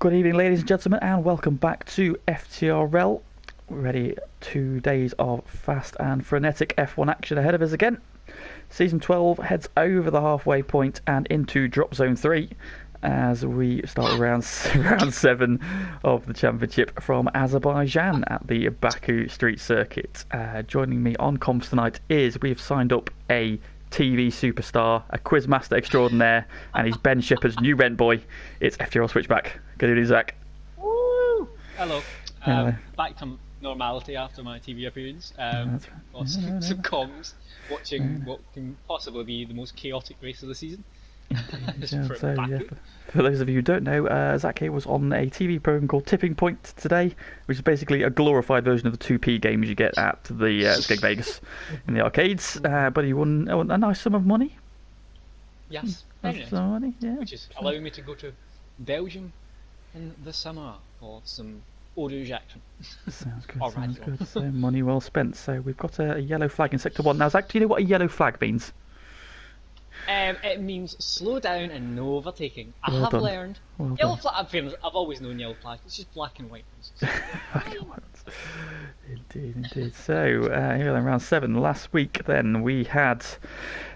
Good evening, ladies and gentlemen, and welcome back to FTRL. We're ready, 2 days of fast and frenetic F1 action ahead of us again. Season 12 heads over the halfway point and into drop zone 3 as we start round 7 of the championship from Azerbaijan at the Baku Street Circuit. Joining me on comms tonight is we've signed up a TV superstar, a quizmaster extraordinaire, and he's Ben Shepherd's new rent boy. It's FTRL Switchback. Good evening, Zach. Woo! Hello. Back to normality after my TV appearance. Some comms, watching what can possibly be the most chaotic race of the season. For those of you who don't know, Zach here was on a TV program called Tipping Point today, which is basically a glorified version of the 2p games you get at the Skeg Vegas in the arcades. But he won a nice sum of money. Yes, nice sum of money, yeah. Which is allowing me to go to Belgium in the summer for some eau de action. Sounds good. So money well spent. So we've got a yellow flag in Sector 1. Now, Zach, do you know what a yellow flag means? It means slow down and no overtaking. I have learned. Yellow flag. I've always known yellow flag. It's just black and white ones. Indeed. So here in round 7 last week, then we had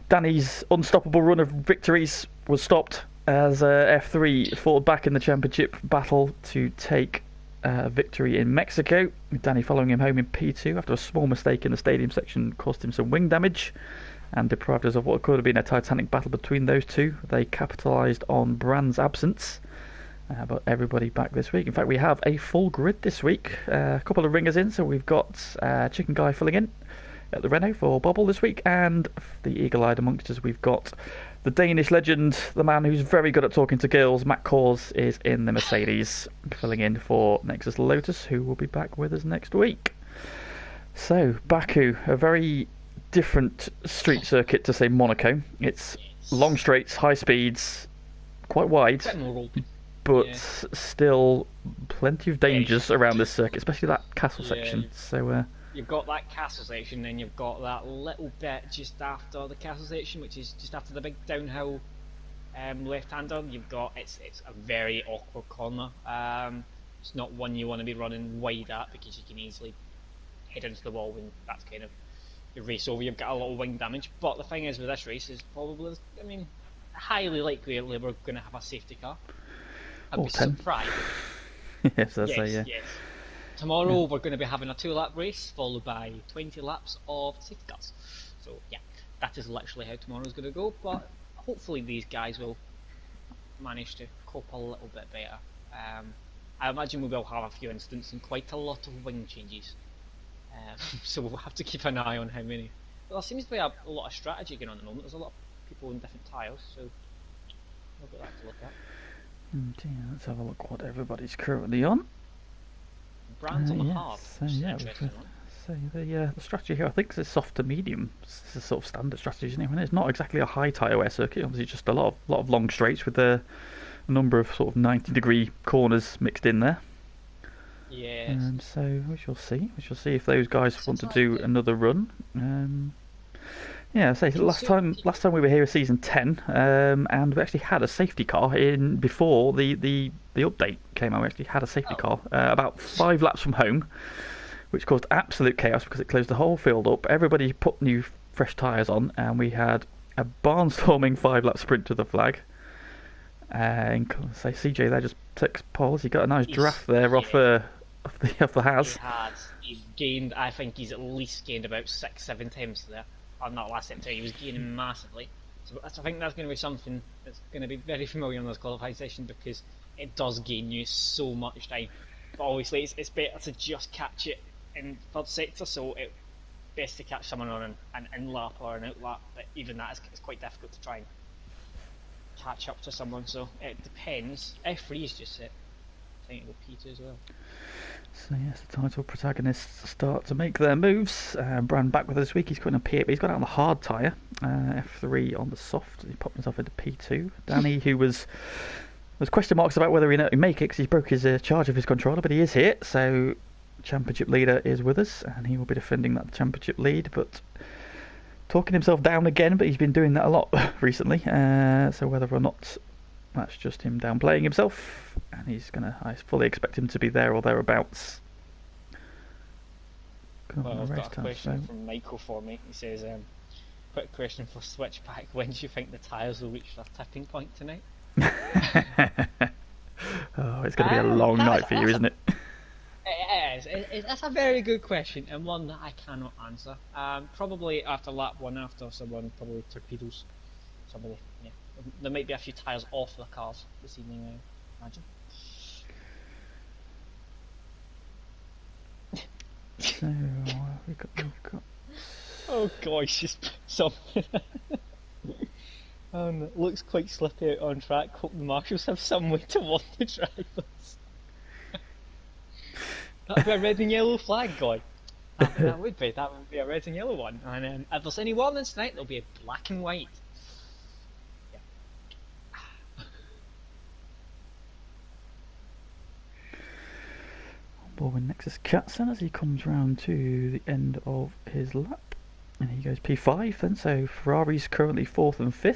Danny's unstoppable run of victories was stopped as F3 fought back in the championship battle to take victory in Mexico. Danny following him home in P2 after a small mistake in the stadium section caused him some wing damage and deprived us of what could have been a titanic battle between those two. They capitalised on Brand's absence, but everybody back this week. In fact, we have a full grid this week. A couple of ringers in, so we've got Chicken Guy filling in at the Renault for Bobble this week, and the eagle-eyed amongst us, we've got the Danish legend, the man who's very good at talking to girls, Matt Kors, is in the Mercedes, filling in for Nexus Lotus, who will be back with us next week. So, Baku, a very different street circuit to, say, Monaco. It's long straights, high speeds, quite wide, but still plenty of dangers around this circuit, especially that castle section. So you've got that castle section, then you've got that little bit just after the castle section, which is just after the big downhill left-hander. You've got it's a very awkward corner. It's not one you want to be running wide at because you can easily head into the wall when that's kind of your race over. You've got a lot of wing damage, but the thing is with this race is probably, highly likely we're going to have a safety car. I'd be surprised. Yes. Tomorrow we're going to be having a 2-lap race followed by 20 laps of safety cars. So yeah, that is literally how tomorrow's going to go, but hopefully these guys will manage to cope a little bit better. I imagine we will have a few incidents and quite a lot of wing changes. So we'll have to keep an eye on how many. Well, there seems to be a lot of strategy going on at the moment. There's a lot of people in different tyres, so we've got that to look at. Let's have a look what everybody's currently on. Brands on the hard. So the strategy here, I think, is soft to medium. It's a sort of standard strategy, isn't it? It's not exactly a high tyre wear circuit. Obviously, just a lot of long straights with a number of sort of 90-degree corners mixed in there. Yes. So we shall see. If those guys want to do another run. Last time we were here was season 10, and we actually had a safety car in before the update came out. We actually had a safety car about 5 laps from home, which caused absolute chaos because it closed the whole field up. Everybody put new fresh tyres on, and we had a barnstorming 5-lap sprint to the flag. CJ there just takes poles. He got a nice draft there off the Haas. He's gained. I think he's at least gained about 6-7 times there on that last sector. He was gaining massively. So I think that's going to be something that's going to be very familiar in those qualifying sessions because it does gain you so much time. But obviously, it's better to just catch it in third sector. So it's best to catch someone on an in lap or an out lap. But even that is quite difficult to try and catch up to someone. So it depends. F3 is just it. I think it'll P2 as well. So yes, the title protagonists start to make their moves. Brand back with us this week. He's got a P8, but he's got out on the hard tyre. F3 on the soft. He popped himself into P2. Danny, who was question marks about whether he'd make it because he broke his charge of his controller, but he is here. So championship leader is with us, and he will be defending that championship lead. But talking himself down again, but he's been doing that a lot recently. So whether or not That's just him downplaying himself, and I fully expect him to be there or thereabouts. Well, I've got a question from Michael for me. He says, quick question for Switchback. When do you think the tyres will reach their tipping point tonight? Oh, it's going to be a long night for you, isn't it? It is. That's a very good question, and one that I cannot answer. Probably after lap 1, after someone probably torpedoes somebody. Yeah. There might be a few tyres off the cars this evening, I imagine. So, we've got... Oh gosh, just something. It looks quite slippy out on track. Hope the marshals have some way to warn the drivers. That'd be a red and yellow flag, guy. That would be a red and yellow one. And if there's any warnings tonight, there'll be a black and white. Board with Nexus Katsen as he comes round to the end of his lap. And he goes P5 then, so Ferrari's currently 4th and 5th.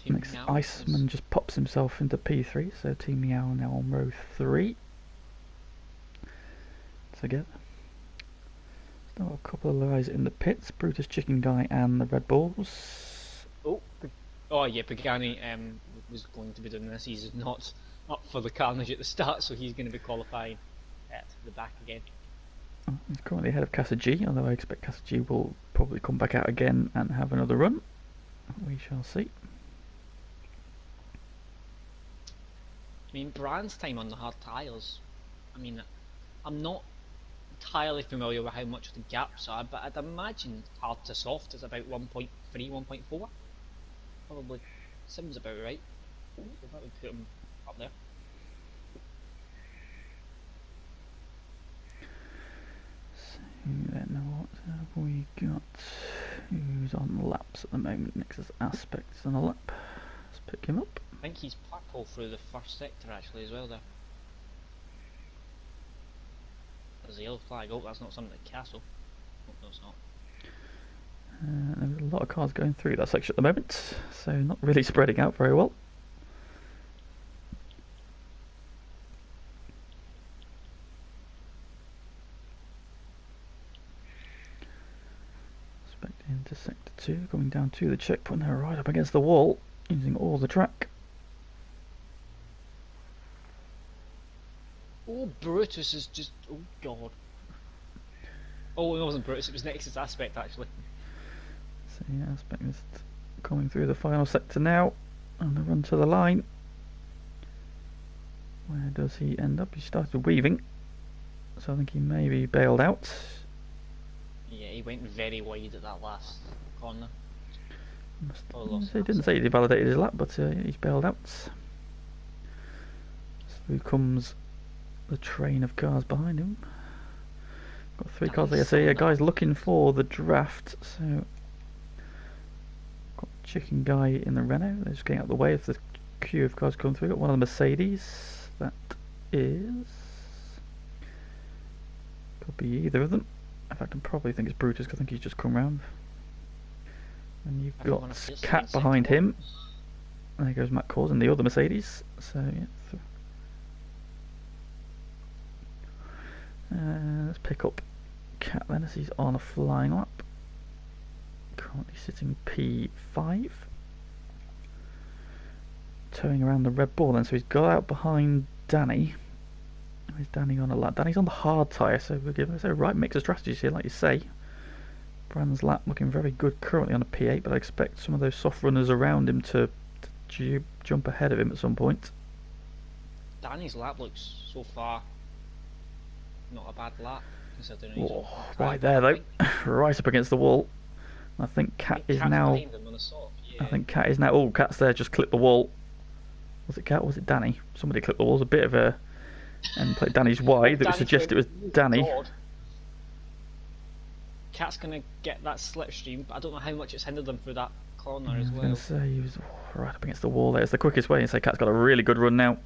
Next, Iceman just pops himself into P3, so Team Meow now on row 3. Together. Still a couple of guys in the pits, Brutus, Chicken Guy and the Red Bulls. Yeah, Pagani was going to be doing this. He's not up for the carnage at the start, so he's going to be qualifying at the back again. He's currently ahead of Casa G, although I expect Casa G will probably come back out again and have another run. We shall see. I mean, Brand's time on the hard tyres. I mean, I'm not entirely familiar with how much the gaps are, but I'd imagine hard to soft is about 1.3, 1.4. Probably seems about right. So that would put him up there. So then what have we got? Who's on laps at the moment? Nexus Aspects on a lap. Let's pick him up. I think he's purple through the first sector actually as well there. There's a yellow flag. Oh, that's not something at Castle. Oh, no, it's not. There's a lot of cars going through that section at the moment, so not really spreading out very well. Expecting into sector 2, coming down to the checkpoint there, right up against the wall, using all the track. Oh, Brutus is just... oh god. Oh, it wasn't Brutus, it was Nexus Aspect actually. So yeah, Aspect is coming through the final sector now, on the run to the line. Where does he end up? He started weaving, so I think he maybe bailed out. Yeah, he went very wide at that last corner. He didn't say he validated his lap, but he's bailed out. So here comes the train of cars behind him. Got 3 cars there, so yeah, guys looking for the draft. So got Chicken Guy in the Renault. They're just getting out of the way if the queue of cars come through. Got one of the Mercedes. That is, could be either of them. In fact, I probably think it's Brutus, because I think he's just come round. And you've got Cat behind him. There goes Matt Cors in the other Mercedes. So yeah. Let's pick up Cat then as he's on a flying lap. Currently sitting P5. Towing around the Red Bull then, so he's got out behind Danny. Where's Danny on a lap? Danny's on the hard tyre, so we're giving us a right mix of strategies here, like you say. Brand's lap looking very good currently on a P8, but I expect some of those soft runners around him to jump ahead of him at some point. Danny's lap looks so far not a bad lap, considering he's right there though, right up against the wall. I think Cat is now. Yeah. I think Cat is now. Oh, Cat's there, just clipped the wall. Was it Cat or was it Danny? Somebody clipped the wall. It was a bit of a. And played Danny's wide that would suggest it was Danny. God. Cat's going to get that slipstream, but I don't know how much it's hindered them through that corner as well. I was going to say, he was right up against the wall there. It's the quickest way, and say Cat's got a really good run now.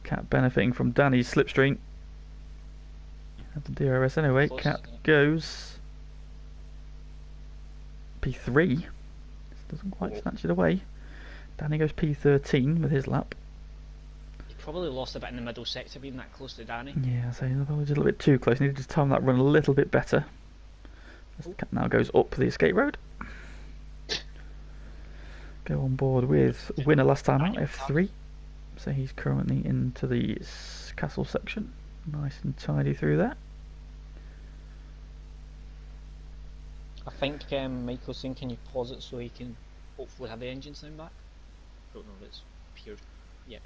Cat benefiting from Danny's slipstream. Have the DRS anyway. Cat goes P3. It's Doesn't quite snatch it away. Danny goes P13 with his lap. He probably lost a bit in the middle sector being that close to Danny. Yeah, so he's a little bit too close. Needed to time that run a little bit better. Now goes up the escape road. Go on board with winner last time out, F3. So he's currently into the castle section. Nice and tidy through there. I think Michael's saying, can you pause it so he can hopefully have the engine sound back? Don't know if it's appeared yet.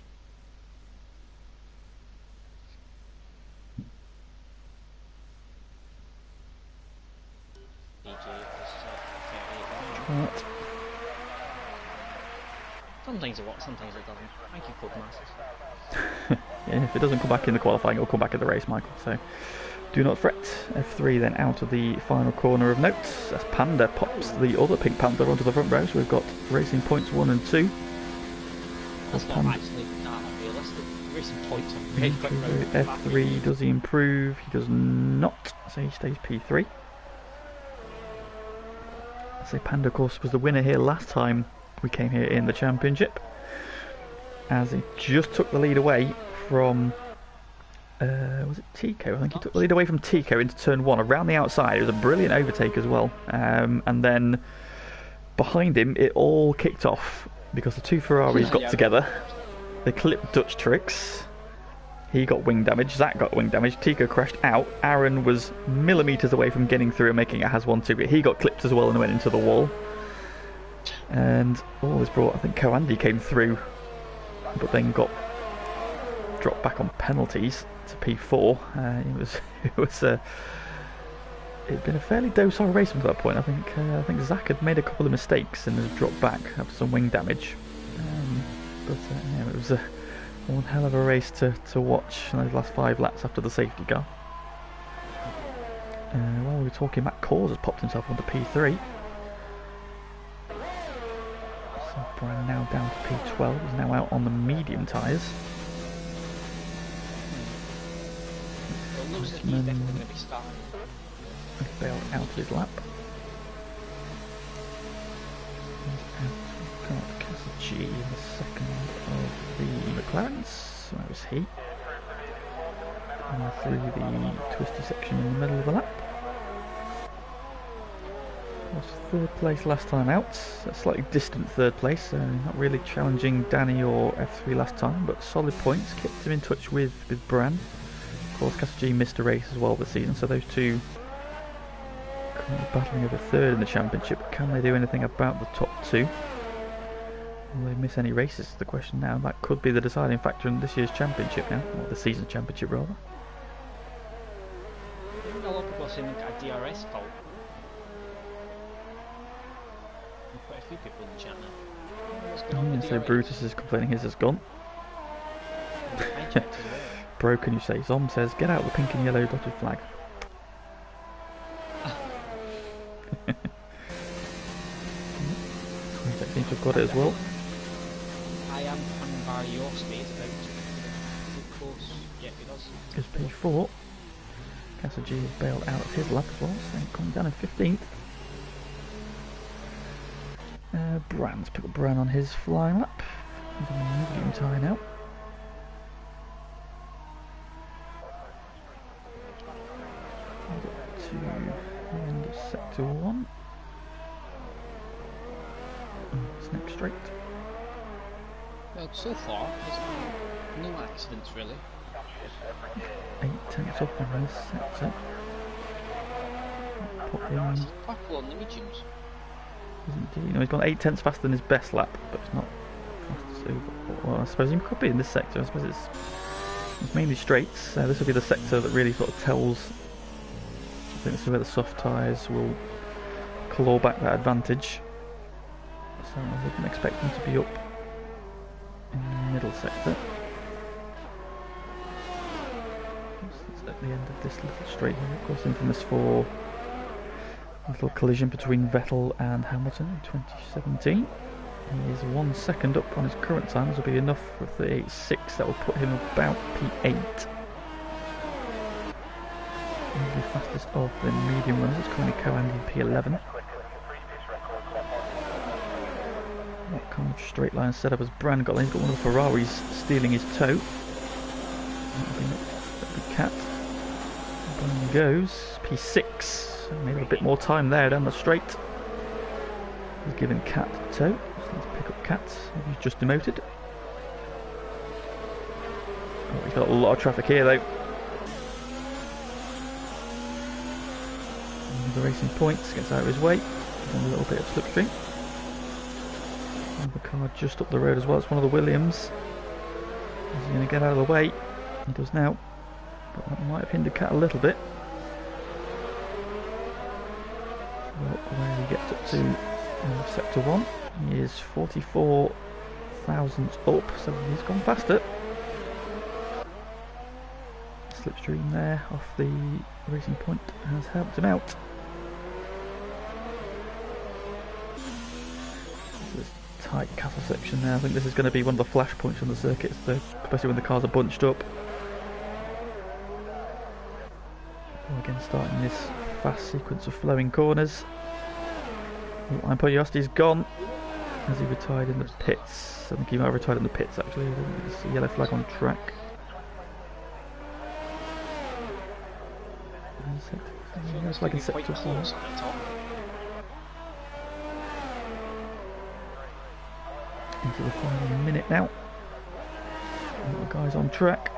DJ is 38. Right. Sometimes it works, sometimes it doesn't. Thank you, Codemasters. Yeah, if it doesn't come back in the qualifying, it'll come back in the race, Michael. So do not fret. F3 then out of the final corner of notes as Panda pops the other Pink Panther onto the front row. So we've got racing points 1 and 2. That's not actually that unrealistic. Racing points are very quick. F3, does he improve? He does not. So he stays P3. So Panda, of course, was the winner here last time we came here in the championship, as he just took the lead away from was it Tico? I think he took the lead away from Tico into turn 1 around the outside. It was a brilliant overtake as well, and then behind him it all kicked off because the two Ferraris got together. They clipped Dutch tricks. He got wing damage, Zach got wing damage, Tico crashed out, Aaron was millimetres away from getting through and making it has 1-2, but he got clipped as well and went into the wall. And all this brought, I think Coandy came through, but then got dropped back on penalties to P4. It'd been a fairly docile race up to that point. I think Zach had made a couple of mistakes and has dropped back after some wing damage. Yeah, it was one hell of a race to watch in those last 5 laps after the safety car. While we were talking, Matt Kors has popped himself onto P3. So Brian now down to P12, he's now out on the medium tyres. Bailed out of his lap. He's got Castle G in the second of the McLarens, so that was he. And through the twisty section in the middle of the lap. Was 3rd place last time out, a slightly distant 3rd place, so not really challenging Danny or F3 last time, but solid points, kept him in touch with Bran. Of course, Castle G missed a race as well this season, so those two currently battling over 3rd in the championship. Can they do anything about the top 2? Will they miss any races is the question now. That could be the deciding factor in this year's championship now, or the season championship rather. A lot of people are saying a DRS fault. Quite a few people in the chat now. What's going on with So DRS? Brutus is complaining his has gone. Broken, you say. Zom says, get out the pink and yellow dotted flag. That seems to have got it as well. I am coming by your speed about close. Yeah, he does. Is P4. Castle G has bailed out of his lap as well, so coming down in 15th. Brand's picked up Bran on his flying lap. He's on a medium tyre now. To the end of sector 1. It's next straight. Well, so far, there's been no accidents really. 8 tenths off on this sector. Pop in. Purple on the mediums. Isn't he? No, he's gone 8 tenths faster than his best lap, but it's not fastest over. Well, I suppose he could be in this sector. I suppose it's mainly straights. So this will be the sector that really sort of tells. I think this is where the soft tyres will claw back that advantage. So I wouldn't expect him to be up in the middle sector. It's at the end of this little straight here, of course, infamous for a little collision between Vettel and Hamilton in 2017. He is 1 second up on his current time. This will be enough for 38.6. That will put him about P8. The fastest of the medium runners is currently Coandy in P11. That kind of straight line setup as Brand got. He's got one of the Ferraris stealing his toe. That'll be Cat. Brand goes P6. Maybe a bit more time there down the straight. He's giving Cat the toe. So let's pick up Cat. He's just demoted. Oh, he's got a lot of traffic here though. And the Racing Points gets out of his way. And a little bit of slipstream. Another car just up the road as well. It's one of the Williams. Is he going to get out of the way? He does now. But that might have hindered Cat a little bit. Well, where he gets up to sector 1. He is 44 thousandths up, so he's gone faster. Slipstream there off the Racing Point has helped him out. This tight castle section there. I think this is going to be one of the flash points on the circuit, especially when the cars are bunched up. Again, starting this fast sequence of flowing corners. Line Poyosti's gone as he retired in the pits. I think he might have retired in the pits actually. There's a yellow flag on track. It's like in sector 4. Into the final minute now. And the guy's on track.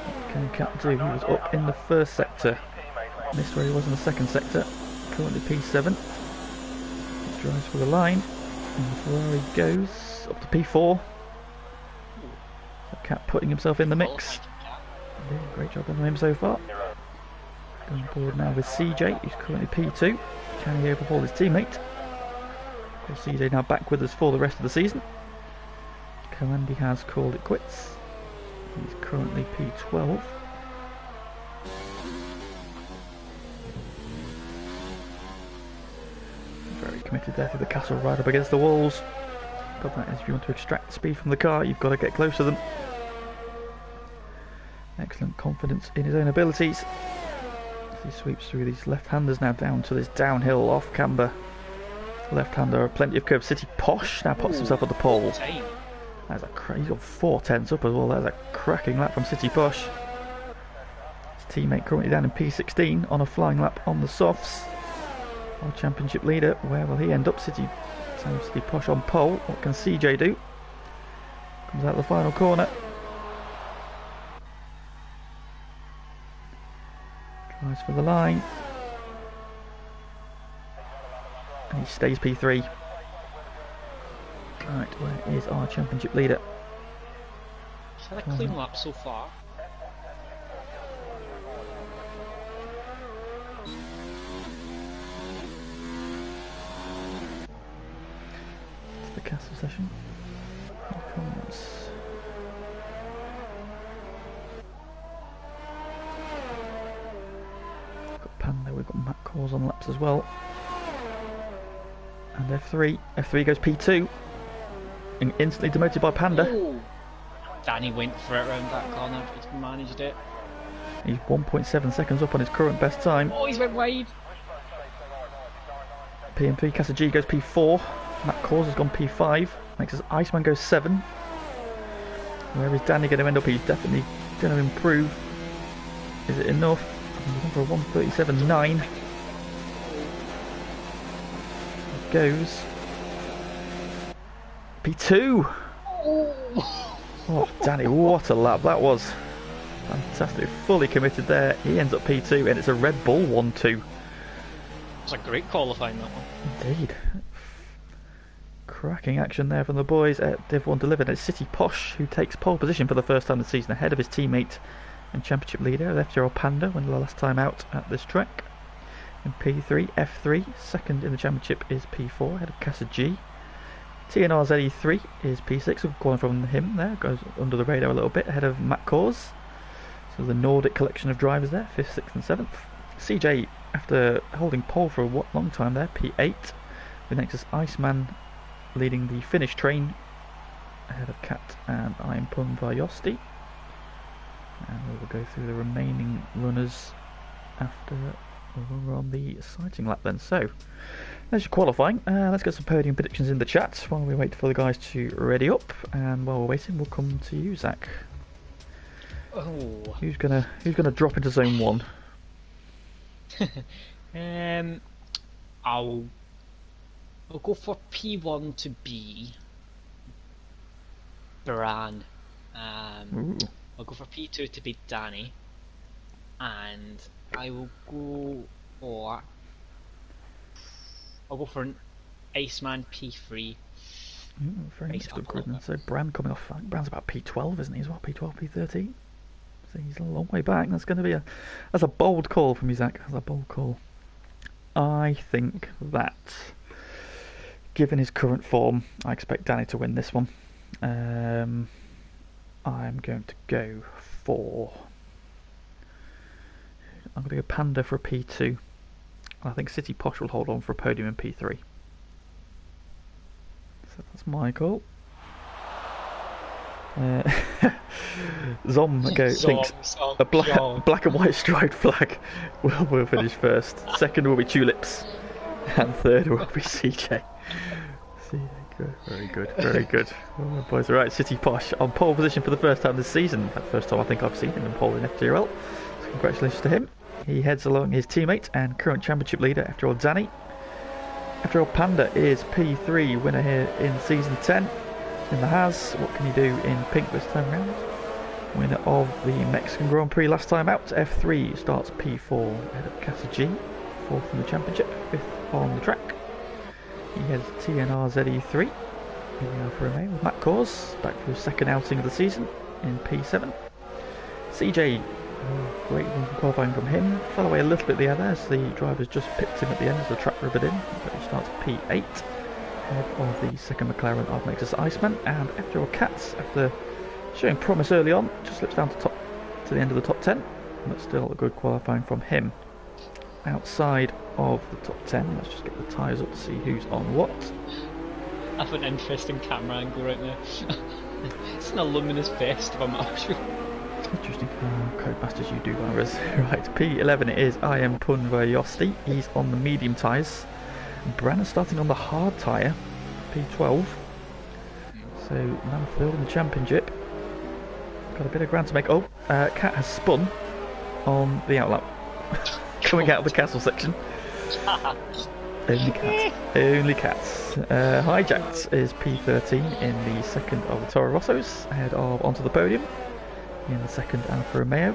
What can Cat do? He was up in the first sector. Missed where he was in the second sector. Currently P7. He drives for the line. And the Ferrari goes up to P4. So Cat putting himself in the mix. Yeah, great job on him so far. Going forward now with CJ, who's currently P2. Can he overhaul his teammate? Of course, CJ now back with us for the rest of the season. Comandy has called it quits. He's currently P12. Very committed there through the castle, right up against the walls. But that is, if you want to extract speed from the car, you've got to get close to them. Excellent confidence in his own abilities. He sweeps through these left-handers now down to this downhill off camber. Left-hander, plenty of curve. City Posh now puts himself on the pole. That's he's got 4 tenths up as well. That's a cracking lap from City Posh. His teammate currently down in P16 on a flying lap on the softs. Our championship leader, where will he end up? City Posh on pole. What can CJ do? Comes out of the final corner. Tries for the line. And he stays P3. Right, where is our championship leader? He's had a clean lap so far. It's the castle session. Here comes. We've got Panda, we've got Matt Cause on laps as well. And F3. F3 goes P2. And instantly demoted by Panda. Ooh. Danny went for it around that corner, he's managed it. He's 1.7 seconds up on his current best time. Oh, he's went wide. PM3, Casa G goes P4. Matt Cause has gone P5. Makes us Iceman goes 7. Where is Danny going to end up? He's definitely going to improve. Is it enough? He's for a 1:37.9. It goes P2. Oh, Danny, what a lap that was. Fantastic, fully committed there. He ends up P2 and it's a Red Bull 1-2. It's a great qualifying, that one. Indeed. Cracking action there from the boys at Div 1 delivered. It's City Posh who takes pole position for the first time this season, ahead of his teammate and championship leader FTRL Panda when the last time out at this track. In P3, F3, second in the championship is P4, ahead of Casa G. TNR ZE3 is P6, we've gone from him there, goes under the radar a little bit, ahead of Matt Cause. So the Nordic collection of drivers there, 5th, 6th and 7th. CJ, after holding pole for a long time there, P8, with Nexus Iceman leading the Finnish train, ahead of Cat and Iron Pun Vajosti. And we will go through the remaining runners after we're on the sighting lap then. So, There's your qualifying. Let's get some podium predictions in the chat while we wait for the guys to ready up. And while we're waiting, we'll come to you, Zach. Oh. Who's gonna drop into zone 1? I'll go for P1 to be Bran. I'll go for P2 to be Danny, and I will go for. I'll go for an Iceman P3. Very much good grid. So Bran coming off. I think Bran's about P12, isn't he? As well, P12, P13. So he's a long way back. That's going to be that's a bold call from you, Zach. That's a bold call. I think that, given his current form, I expect Danny to win this one. I'm going to go for. I'm going to go Panda for a P2. I think City Posh will hold on for a podium in P3. So that's my call. Zom thinks a black and white striped flag will finish first. Second will be Tulips, and third will be CJ. Good. Very good, very good. Oh, boys, all right. City Posh on pole position for the first time this season. That's the first time I think I've seen him in pole in FTRL. So congratulations to him. He heads along his teammate and current championship leader, FTRL Danny. FTRL Panda is P3 winner here in season 10 in the Haas. What can he do in pink this time round? Winner of the Mexican Grand Prix last time out. F3 starts P4 ahead of Casa G, 4th in the championship, 5th on the track. He heads TNR ZE3 in the Alfa Romeo with Matt Kors, back for his second outing of the season in P7. CJ, great run from qualifying from him, fell away a little bit the other as the drivers just pipped him at the end as the track rubbered in, but he starts P8 ahead of the second McLaren of Nexus Iceman. And FTRL Cats, after showing promise early on, just slips down to the end of the top 10, but still a good qualifying from him. Outside of the top 10, let's just get the tyres up to see who's on what. I have an interesting camera angle right now. It's an luminous vest if I'm not sure. Interesting. Codemasters, you do virus. Right, P11 it is I am Punvayosti. He's on the medium tyres. Bran starting on the hard tyre, P12. So now third in the championship. Got a bit of ground to make. Oh, Cat has spun on the outlap. Coming out of the castle section. Only Cats. Only Cats. Hijacked is P13 in the second of the Toro Rossos, ahead of onto the podium in the second Alfa Romeo.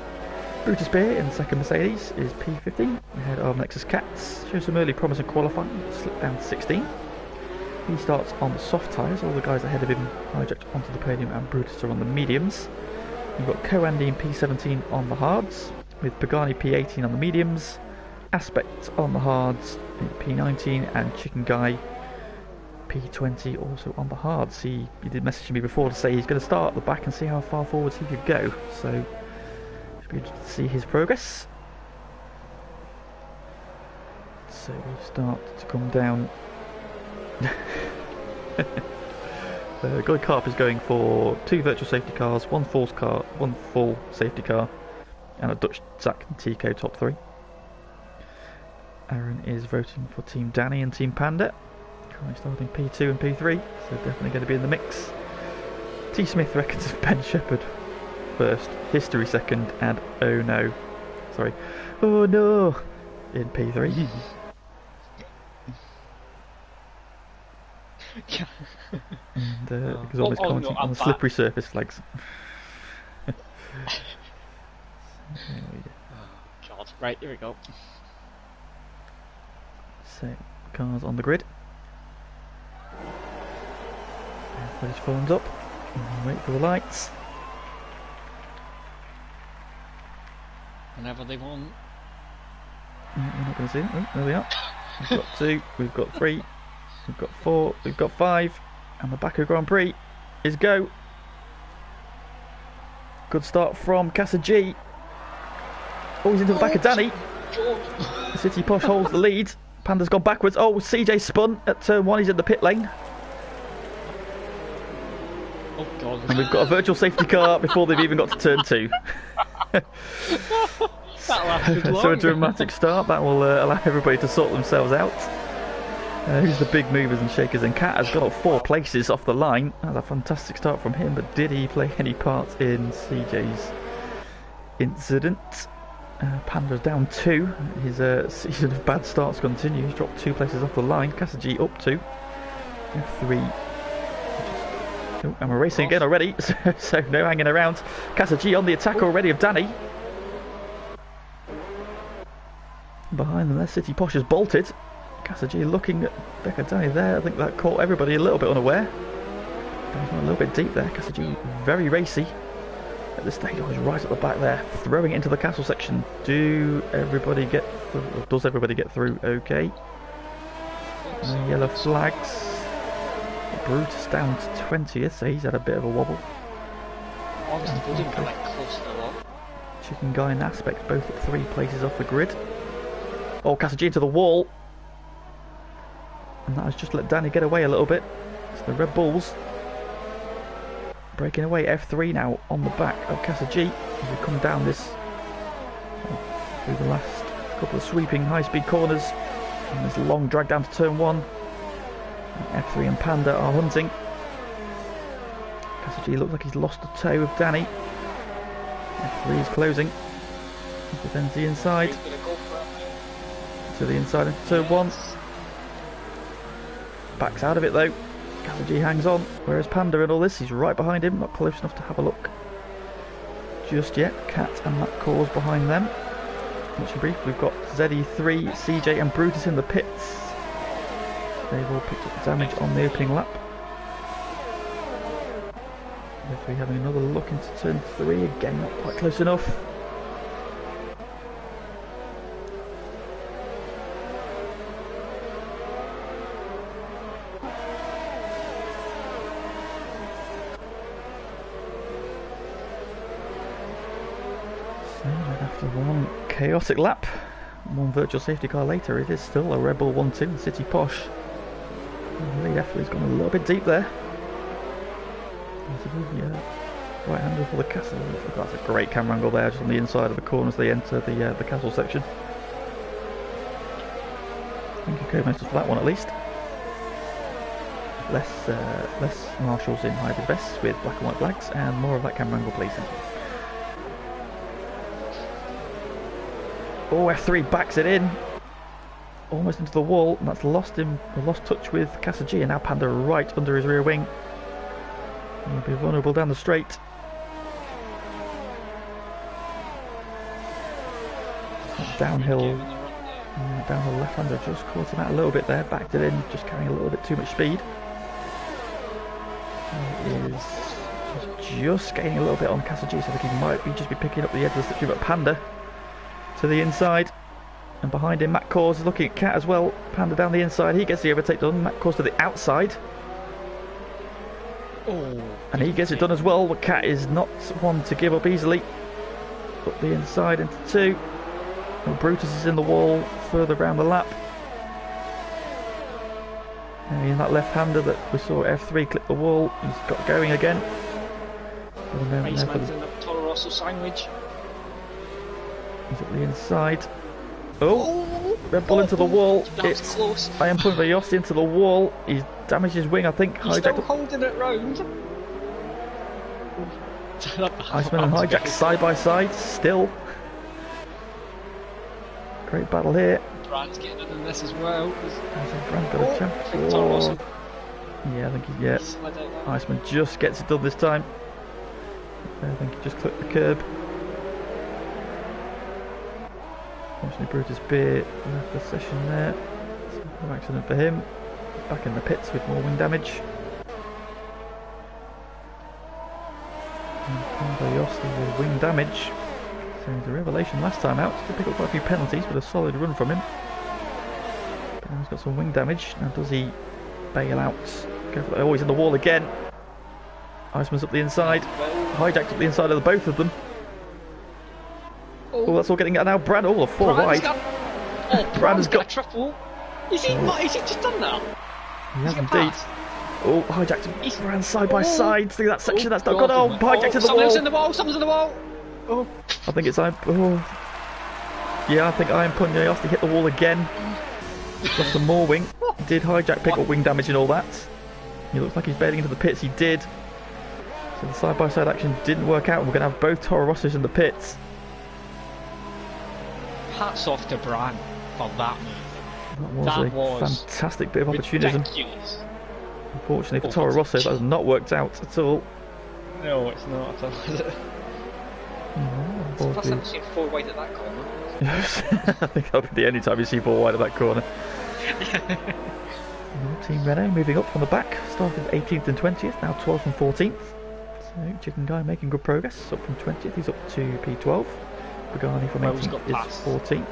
Brutus Beer in the second Mercedes is P15, ahead of Nexus Cats. Shows some early promise in qualifying, slipped down to 16. He starts on the soft tyres, all the guys ahead of him hijacked onto the podium, and Brutus are on the mediums. You've got Co-Andy in P17 on the hards, with Pagani P18 on the mediums, Aspect on the hards in P19, and Chicken Guy P20 also on the hards. He did message me before to say he's going to start at the back and see how far forwards he could go, so should be interesting to see his progress. So we start to come down. Guy Carp is going for 2 virtual safety cars, 1 false car, 1 full safety car, and a Dutch Zach and Tico top 3. Aaron is voting for Team Danny and Team Panda, currently starting P2 and P3, so definitely going to be in the mix. T Smith reckons of Ben Shepherd first, History second, and oh no in P3. And because almost commenting on the slippery surface flags. God, right, here we go. So, cars on the grid. Everybody's phones up. Wait for the lights. Whenever they want. We're not going to see them. Oh, there we are. We've got 2, we've got 3, we've got 4, we've got 5, and the Baku Grand Prix is go. Good start from Casa G. Oh, he's into the back of Danny. City Posh holds the lead. Panda's gone backwards. Oh, CJ spun at turn 1. He's in the pit lane. Oh God! And we've got a virtual safety car before they've even got to turn 2. That lasted long. So a dramatic start. That will allow everybody to sort themselves out. Who's the big movers and shakers? And Cat has got up 4 places off the line. That's a fantastic start from him, but did he play any part in CJ's incident? Panda's down 2. His season of bad starts continues. He's dropped 2 places off the line. Kasagi up 2. F3. Oh, and we're racing again already, so no hanging around. Kasagi on the attack already of Danny. Behind them there, City Posh has bolted. Kasagi looking at Becca Danny there. I think that caught everybody a little bit unaware. Danny's gone a little bit deep there. Kasagi very racy at this stage. He's right at the back there, throwing it into the castle section. Does everybody get through? Okay. Yellow flags. Brutus down to 20th, so he's had a bit of a wobble. Chicken Guy and Aspect both at 3 places off the grid. Oh, Kasagi into the wall. And that has just let Danny get away a little bit. It's the Red Bulls breaking away. F3 now on the back of Kasagi as we come down this through the last couple of sweeping high-speed corners. And this long drag down to turn 1. F3 and Panda are hunting. Kasagi looks like he's lost a toe of Danny. F3 is closing. Defends the inside. To the inside into turn 1. Backs out of it though. Kasagi hangs on. Whereas Panda and all this, he's right behind him. Not close enough to have a look just yet. Cat and Matt Cause behind them. Much brief. We've got ZE3, CJ and Brutus in the pits. They've all picked up damage on the opening lap. F3 having another look into turn 3, again not quite close enough. So after one chaotic lap, one virtual safety car later, it is still a Rebel 1-2 City Posh. The lead F3's gone a little bit deep there. Right hander for the castle. That's a great camera angle there, just on the inside of the corner as they enter the castle section. Thank you, co-masters, for that one at least. Less marshals in hybrid vests with black and white flags, and more of that camera angle, please. Thank you. Oh, F3 backs it in. Almost into the wall, and that's lost touch with Kasagi, and now Panda right under his rear wing. He'll be vulnerable down the straight. Downhill left-hander just caught him out a little bit there, backed it in, just carrying a little bit too much speed. He is just gaining a little bit on Kasagi, so I think he might just be picking up the edge of the slipstream, but Panda to the inside. And behind him, Matt Cause is looking at Cat as well. Panda down the inside, he gets the overtake done. Matt Cause to the outside. Oh, and he gets it done as well, but Cat is not one to give up easily. Up the inside into 2. And Brutus is in the wall further round the lap. And in that left-hander that we saw F3 clip the wall, he's got going again. Iceman's in the Toro Rosso sandwich. He's up the inside. Oh, Red Bull into the wall. It's close. I am putting Yossi into the wall. He's damaged his wing, I think. He's still holding it round. Iceman and Hijack side by side, still. Great battle here. Brand's getting in this as well. Brand's got a champ. Oh. Yeah, I think he's, Iceman just gets it done this time. I think he just clipped the curb. Unfortunately, Brutus Beer left the session there. So no accident for him. Back in the pits with more wing damage. And Yosti with wing damage. So he's a revelation last time out. He picked up quite a few penalties, but a solid run from him. But he's got some wing damage. Now does he bail out? Go for the, oh, he's in the wall again. Iceman's up the inside. Hijacked up the inside of the both of them. Oh, that's all getting now. Brand, oh, a 4 wide. Brand's got a triple. Is he just done that? He has indeed. Oh, hijacked Brand side by side through that section. That's not good. Oh, hijacked to the wall. Someone's in the wall. Oh. I think it's Iron. Oh. Yeah, I think Iron Punyo off to hit the wall again. Got some more wing. did hijack pick up wing damage and all that. He looks like he's bailing into the pits. He did. So the side-by-side action didn't work out. We're going to have both Toro Rossos in the pits. Hats off to Bran for that move. That was a fantastic bit of opportunism. Ridiculous. Unfortunately for Toro Rosso, that has not worked out at all. No, it's not at all, is it? It's the first time I've seen 4 wide at that corner. I think that'll be the only time you see 4 wide at that corner. Team Renault moving up from the back, started 18th and 20th, now 12th and 14th. So Chicken Guy making good progress, up from 20th, he's up to P12. Pagani from 18th is 14th.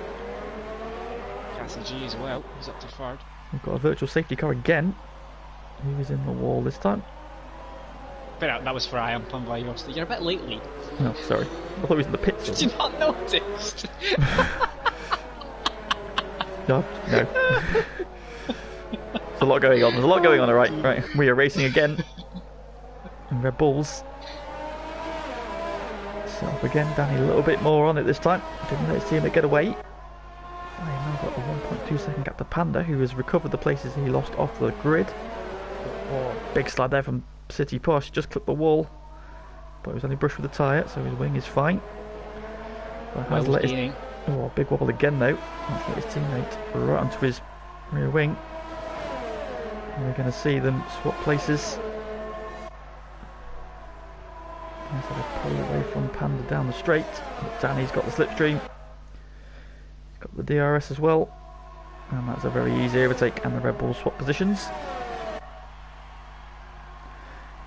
Cassie G as well, he's up to 3rd. We've got a virtual safety car again. He was in the wall this time. But that was for Iron Pun by yours. You're a bit late, Lee. Oh, sorry. I thought he was in the pits. Did you not notice? No. There's a lot going on. There's a lot going on, alright. Right. We are racing again. And Red Bulls. Set up again. Danny a little bit more on it this time. Didn't let his teammate get away. I have now got a 1.2 second gap to Panda, who has recovered the places he lost off the grid. Oh, big slide there from City Posh. Just clipped the wall. But it was only brushed with the tyre, so his wing is fine. But has let his... Oh, big wobble again though. Let's let his teammate right onto his rear wing. And we're going to see them swap places. So they pull away from Panda down the straight. Danny's got the slipstream. He's got the DRS as well. And that's a very easy overtake, and the Red Bull swap positions.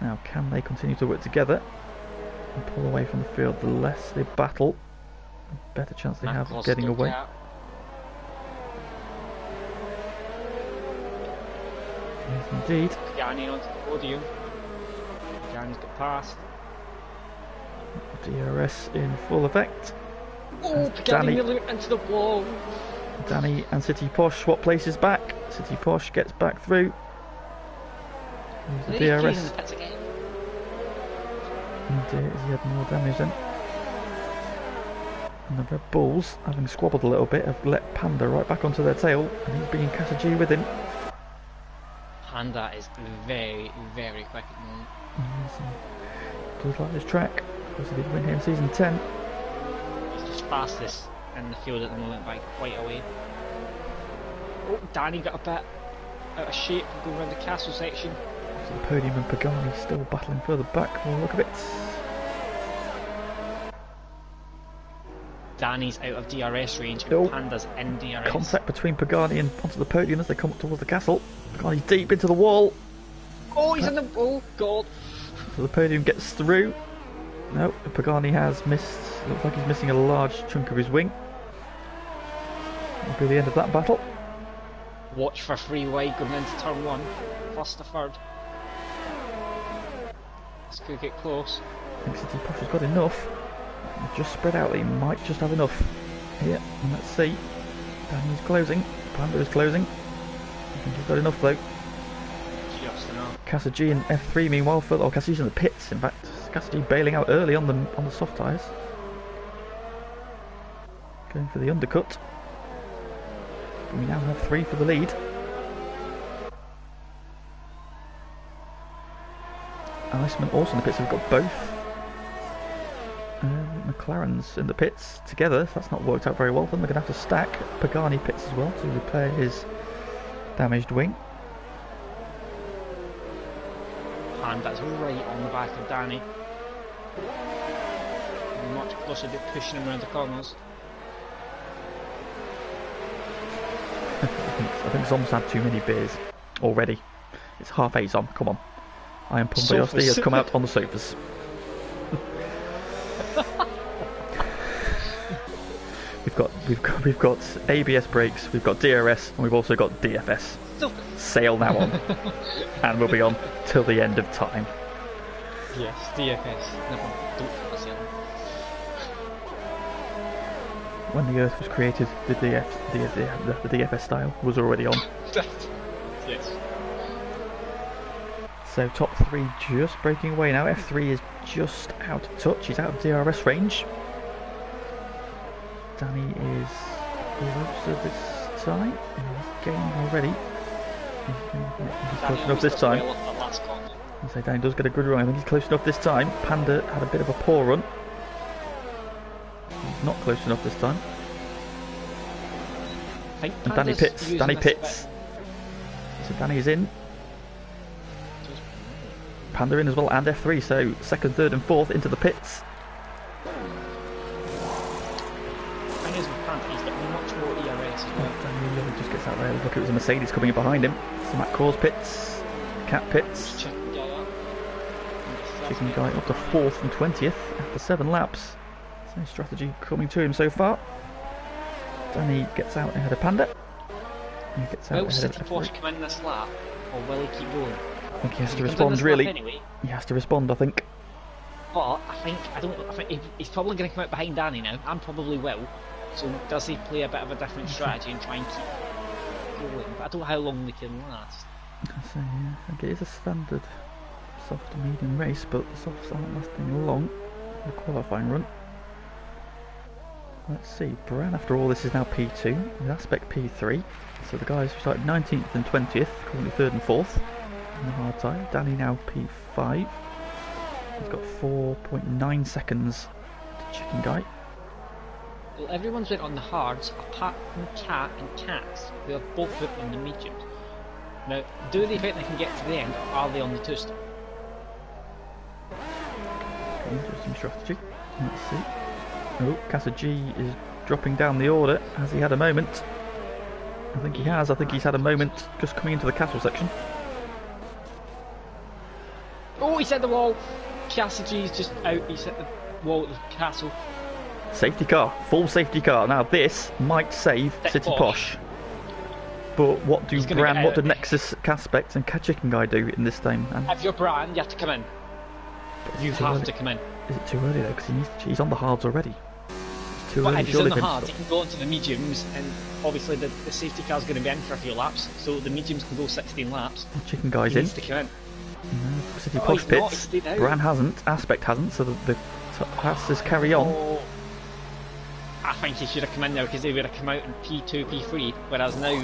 Now, can they continue to work together and pull away from the field? The less they battle, the better chance they have of getting away. Yes, indeed. Yanni onto the podium. Yanni's got past. DRS in full effect. Oh, Danny nearly into the wall. Danny and City Posh swap places back. City Posh gets back through. The DRS. Indeed, he had more damage then. And the Red Bulls, having squabbled a little bit, have let Panda right back onto their tail, and he's bringing Casa G with him. Panda is very, very quick at the moment. Does like this track. Of course, he did win here in season 10. He's the fastest in the field at the moment by quite a way. Oh, Danny got a bit out of shape going around the castle section. So the podium and Pagani still battling further back. We'll look a bit. Danny's out of DRS range and Panda's in DRS. Contact between Pagani and onto the podium as they come up towards the castle. Pagani's deep into the wall. Oh, he's in the... Oh, God. So the podium gets through. No, Pagani has missed. Looks like he's missing a large chunk of his wing. That'll be the end of that battle. Watch for free wide going into turn 1. First to third. This could get close. I think City Posh has got enough. Just spread out, they might just have enough. Here, and let's see. Danny's closing. Panda is closing. I think he's got enough though. Just enough. Casa G in F3 meanwhile further. Oh, Casa G's in the pits. In fact, Casa G bailing out early on the soft tyres. Going for the undercut. We now have 3 for the lead. Iceman also in the pits. We've got both. McLaren's in the pits together, so that's not worked out very well for them. They're going to have to stack. Pagani pits as well to repair his damaged wing. And that's right on the back of Danny. Much closer to pushing him around the corners. I think Zom's had too many beers already. It's 8:30, Zom. Come on. I am Pumbayosti has come out on the sofas. We've got ABS brakes, we've got DRS, and we've also got DFS. Sail now on, and we'll be on till the end of time. Yes, DFS. Never don't sail. When the Earth was created, the DFS style was already on. Yes. So top 3 just breaking away now. F3 is just out of touch. He's out of DRS range. Danny is closer this time. He's gained already. He's close Danny enough always this does time. well off that last corner. I say Danny does get a good run. I think he's close enough this time. Panda had a bit of a poor run. He's not close enough this time. I think And Danny Panda's pits. using Danny this a bit. pits. So Danny's in. Panda in as well, and F3. So second, third, and fourth into the pits. Thing is with Panda, he's getting much more ERS as well. Danny really just gets out there. Look, it was a Mercedes coming in behind him. So Matt Cause pits. Cat pits. Chicken guy up. Chicken guy up to 4th and 20th after 7 laps. So strategy coming to him so far. Danny gets out ahead of Panda. He gets out Will ahead City of Porsche F3. come in this lap, or will he keep going? I think he has to He comes in respond, this really. lap anyway, He has to respond, I think. but I think he's probably going to come out behind Danny now, and probably will. So does he play a bit of a different strategy and try and keep going? But I don't know how long they can last. So, yeah, I think it is a standard soft to medium race, but the softs aren't lasting long. The qualifying run. Let's see, Bran after all this is now P2, with Aspect P3. So the guys who started 19th and 20th, currently 3rd and 4th in the hard time. Danny now P5. He's got 4.9 seconds to Chicken Guy. Well, everyone's went on the hards, apart from Cat and Cats, who have both put on the mediums. Now, do they think they can get to the end, or are they on the two-stop? Interesting strategy. Let's see. Oh, Casa G is dropping down the order. Has he had a moment? I think he has. I think he's had a moment just coming into the castle section. Oh, he's hit the wall! Cassidy's just out, he's hit the wall at the castle. Safety car. Full safety car. Now this might save City Posh. But what do Bran, what do Nexus, Caspect and Chicken Guy do in this time? And if you're Bran, you have to come in. You have to come in. Is it too early though? Because he's on the hards already. It's too But early. if he's on the hards, he can go onto the mediums, and obviously the safety car's going to be in for a few laps, so the mediums can go 16 laps. Chicken Guy's he in. Needs to come in. No, City Posh pits. Bran hasn't. Aspect hasn't. So the passes carry on. Oh, I think he should have come in now because they would have come out in P2, P3, whereas now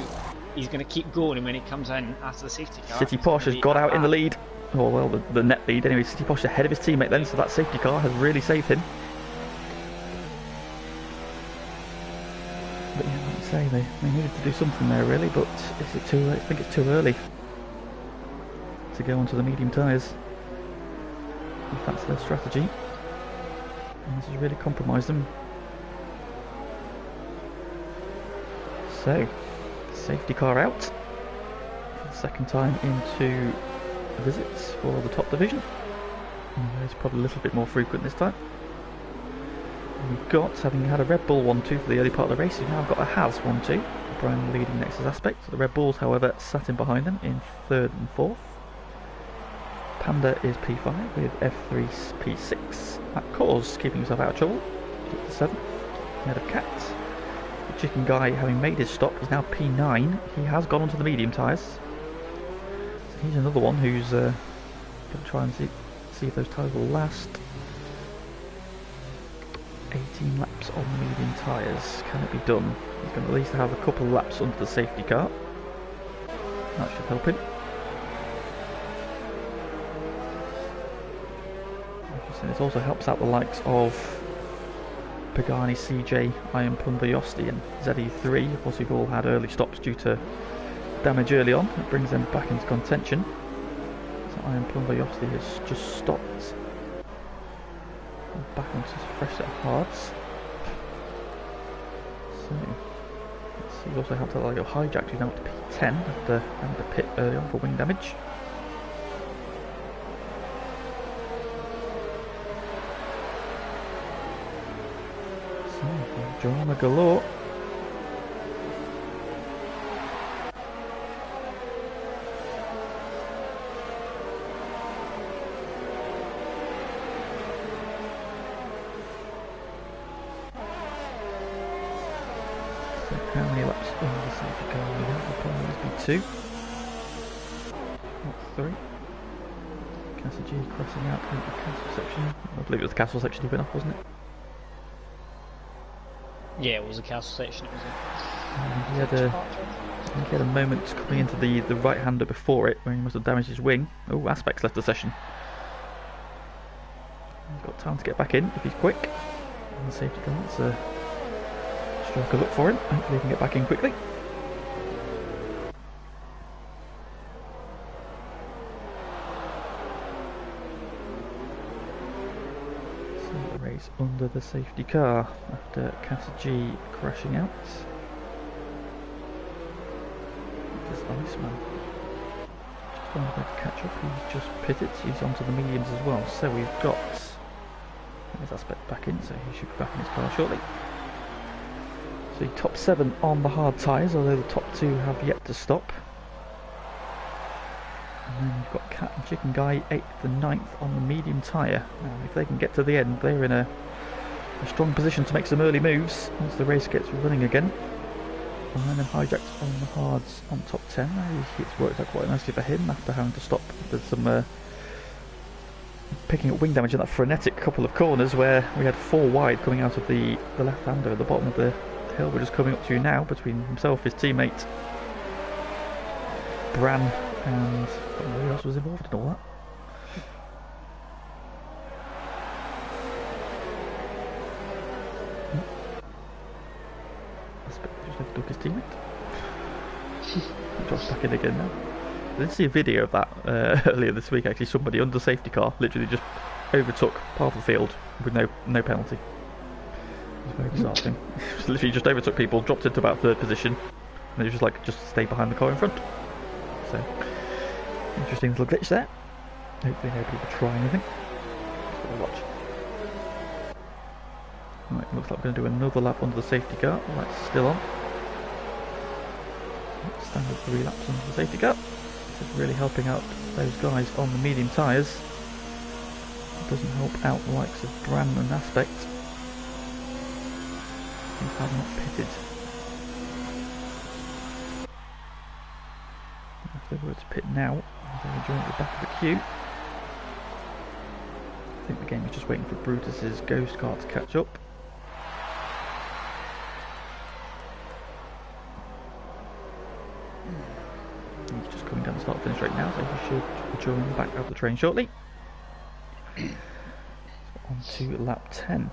he's going to keep going, and when he comes in after the safety car, City Posh has got out in the lead. Oh well, the net lead anyway. City Posh ahead of his teammate then, so that safety car has really saved him. But yeah, like I say, they needed to do something there really, but is it too late? I think it's too early to go onto the medium tyres. If that's their strategy. And this has really compromised them. So, safety car out. For the second time into visits for the top division. It's probably a little bit more frequent this time. We've got, having had a Red Bull 1-2 for the early part of the race, we've now got a Haas 1-2. Brian leading Nexus Aspect. So the Red Bulls, however, sat in behind them in 3rd and 4th. Panda is P5 with F3 P6. That Cause keeping himself out of trouble. Up to 7th. Ahead of Cat. The Chicken Guy, having made his stop, is now P9. He has gone onto the medium tyres. So he's another one who's going to try and see if those tyres will last. 18 laps on medium tyres. Can it be done? He's going to at least have a couple of laps under the safety car. That should help him. And it also helps out the likes of Pagani, CJ, Iron Plumber, Yosti and ZE3. Of course, we've all had early stops due to damage early on. It brings them back into contention. So Iron Plumber, Yosti has just stopped. Back onto a fresh set of hards. So, let's see. He's also helped out like a hijack who's now up to P10 after having to pit early on for wing damage. So, drama galore. How many laps on the safety car we have? Will probably be 2. Not 3. Castle G crossing out into the castle section. I believe it was the castle section he went off, wasn't it? Yeah, it was a castle section. It was He had a He had a moment coming into the right-hander before it, where he must have damaged his wing. Oh, Aspect's left the session. He's got time to get back in if he's quick. And the safety car, it's a stroke of luck for him. Hopefully he can get back in quickly. So the race under the safety car after Casa G crashing out. This Iceman just found a way to catch up. He's just pitted. He's onto the mediums as well. So we've got his Aspect back in, so he should be back in his car shortly. So top 7 on the hard tyres, although the top 2 have yet to stop. And then you've got Cat and Chicken Guy 8th and 9th on the medium tyre. Now if they can get to the end, they're in a strong position to make some early moves once the race gets running again. And then Hijacked on the hards on top 10. It's worked out quite nicely for him after having to stop with some picking up wing damage in that frenetic couple of corners where we had 4 wide coming out of the left-hander at the bottom of the hill we're just coming up to now, between himself, his teammate Bran, and who else was involved in all that. Just overtook his teammate. He drops back in again now. I did see a video of that earlier this week. Actually, somebody under safety car literally just overtook part of the field with no penalty. It was a very bizarre thing. Just literally just overtook people, dropped into about 3rd position, and they was just like, just stay behind the car in front. So, interesting little glitch there. Hopefully nobody will try anything. Just gotta watch. Right, looks like we're going to do another lap under the safety car. That's still on. Standard 3 laps under the safety car. This is really helping out those guys on the medium tyres. It doesn't help out the likes of Bran and Aspect, who have not pitted. If they were to pit now, they will join at the back of the queue. I think the game is just waiting for Brutus's ghost car to catch up. He's just coming down the start finish right now, so he should join back out the train shortly. On to lap 10.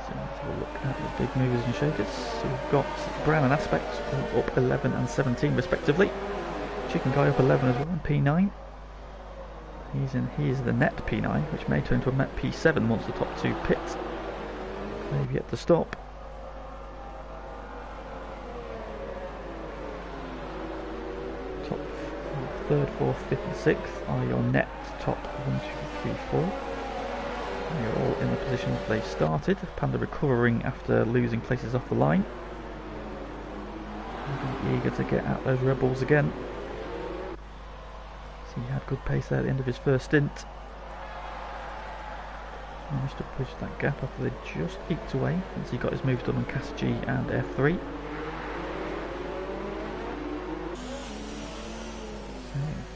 So let's have a look at the big movers and shakers. So we've got Brown and Aspect up 11 and 17 respectively. Chicken Guy up 11 as well in P9. He's the net P9, which may turn to a net P7 once the top 2 pit. They've yet to stop. Top 3rd, 4th, 5th and 6th are your net top 1, 2, 3, 4. They're all in the position that they started. Panda recovering after losing places off the line. Eager to get out those rebels again. So he had good pace there at the end of his first stint. Managed to bridge that gap after they just eked away once he got his moves done on Cas G and F3.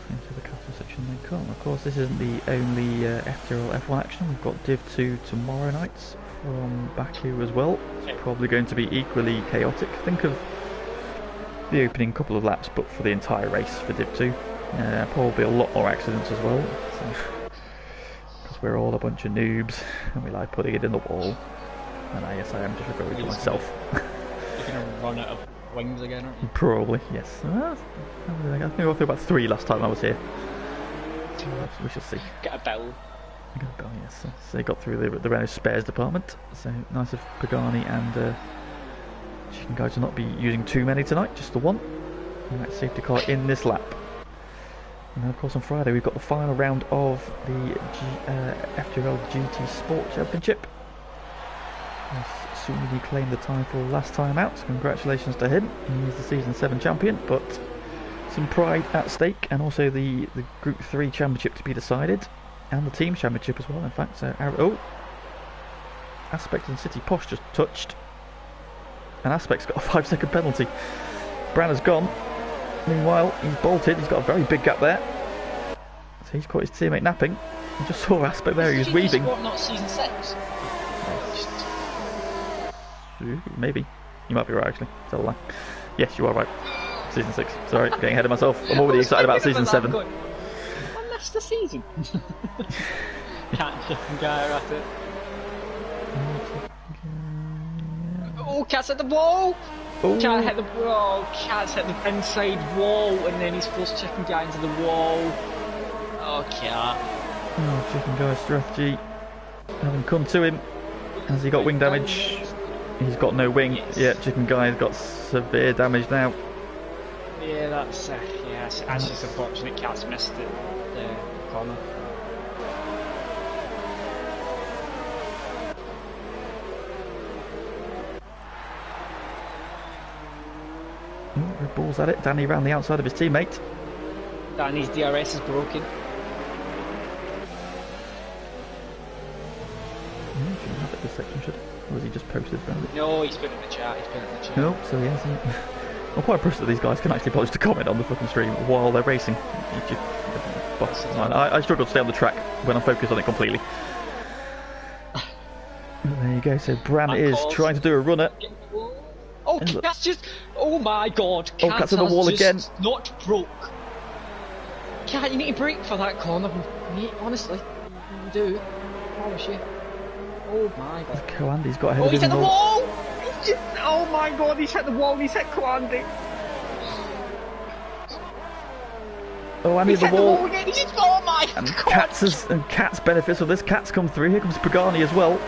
Into the castle section they come. Of course, this isn't the only FTRL F1 action. We've got Div 2 tomorrow night from Baku as well. It's probably going to be equally chaotic. Think of the opening couple of laps, but for the entire race for Div 2. Probably a lot more accidents as well. Because we're all a bunch of noobs and we like putting it in the wall. And I guess I am just referring to myself. You're going to run out of wings again, aren't you? Probably, yes. I think I went through about 3 last time I was here. We shall see. Get a bell. I got a bell, yes. So they got through the Renault spares department. So nice of Pagani and Chicken Guy to not be using too many tonight, just the one. And that safety car in this lap. And then of course on Friday we've got the final round of the FTRL GT Sport Championship. Soon claimed the title last time out, so congratulations to him. He's the Season 7 champion, but some pride at stake, and also the Group 3 championship to be decided, and the team championship as well, in fact. So, Aspect and City Posh just touched, and Aspect's got a 5-second penalty. Branner's gone. Meanwhile, he's bolted, he's got a very big gap there. So he's caught his teammate napping. I just saw Aspect there, he was weaving. What, not Season 6? Maybe. You might be right, actually. Tell a lie. Yes, you are right. Season 6. Sorry, getting ahead of myself. I'm already excited about Season 7. And that's the season. Cat chicken guy at it. Oh, Cat's at the wall! Ooh. Cat hit the wall. Cat's hit the inside wall, and then he's forced chicken guy into the wall. Oh, Cat. Oh, chicken guy strategy. Having come to him. Has he got wing damage? He's got no wing. Yes. Yeah, chicken guy's got severe damage now. Yeah, that's yes. That's just unfortunate. Cat's missed it. The corner. Red Bull's at it. Danny round the outside of his teammate. Danny's DRS is broken. Shouldn't have it this section, should it? Or has he just posted around it? No, he's put it in the chat. He's put it in the chat. No, so he hasn't. I'm quite impressed that these guys can actually bother to comment on the fucking stream while they're racing. I struggle to stay on the track when I'm focused on it completely. There you go. So Bran is trying to do a runner. Oh, Cat's just... Oh my god. Cat's on the wall again. Not broke. Cat, you need to brake for that corner. Mate, honestly. You do. I promise you. Oh my god. Coandy's got ahead of him. He's hit the wall! Oh my god, he's hit the wall, he's hit Coandy. Oh, and he's the wall. Oh my and god. Cat's benefits of this. Cat's come through. Here comes Pagani as well.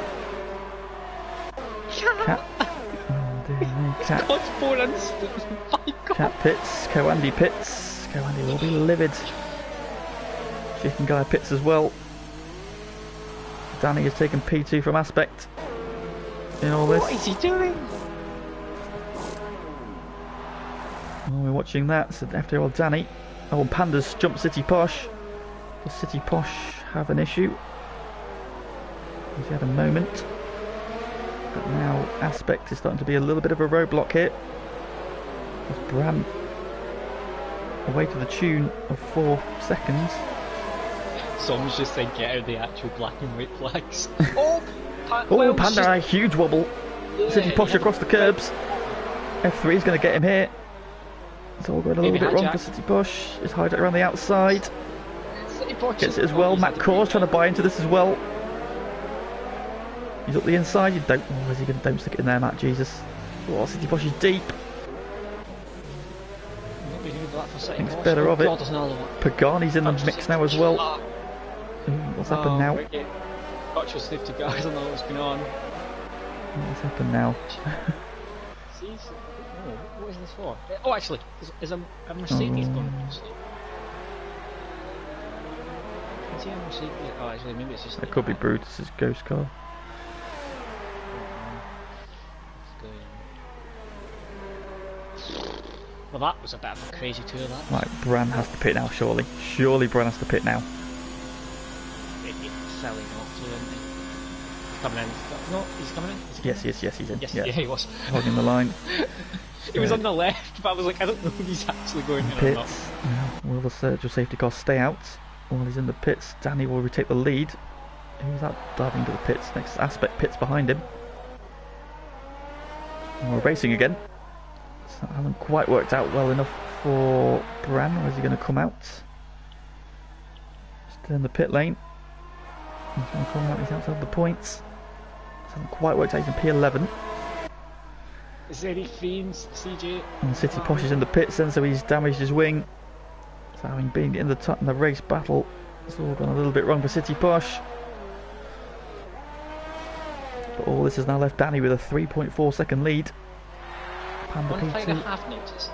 Cat. Oh dear me. Cat. Cat pits. Coandy pits. Coandy will be livid. Chicken guy pits as well. Danny has taken P2 from Aspect in all this. What is he doing? Oh, we're watching that. So FTRL Danny. Oh, and Panda's jumped City Posh. Does City Posh have an issue? He's had a moment. But now Aspect is starting to be a little bit of a roadblock here. There's Bram away to the tune of 4 seconds. Someone's just said get out of the actual black and white flags. Oh, Panda, a huge wobble. Yeah, City Posh across the curbs. F3 is going to get him here. It's all going a little bit wrong for City Posh. It's hijack around the outside. Gets it as well. Matt Core's trying to buy into this as well. He's up the inside. You don't. Oh, is he going to? Don't stick it in there, Matt. Jesus. Oh, City Posh is deep. Thinks better of it. Pagani's in the mix now as well. Ooh, what's happened now? Got your safety guys. I don't know what's going on. What's happened now? What is this for? Oh, actually, is a Mercedes going? Is he a Mercedes? Oh, actually, maybe it's just. That could be Brutus's ghost car. Well, that was a bit of a crazy tour, that. Right, Bran has to pit now, surely. Surely Bran has to pit now. He's selling off to him. He's coming in. No, he's coming in. Yes, he's in. Yes, yeah, he was. Hogging the line. He was on the left, but I was like, I don't know if he's actually going in or not. Now, will the Sergio safety car stay out? While he's in the pits, Danny will retake the lead. Who's that diving to the pits? Next Aspect pits behind him. And we're racing again. So that hasn't quite worked out well enough for Bran. Or is he going to come out? Still in the pit lane. He's going to come out. He's outside the points. It hasn't quite worked out. He's in P11. Is there any fiends, CJ? And City Posh is in the pits then, so he's damaged his wing. So having been in the race battle, it's all gone a little bit wrong for City Posh. But all this has now left Danny with a 3.4 second lead. Panda One P2. thing I have noticed,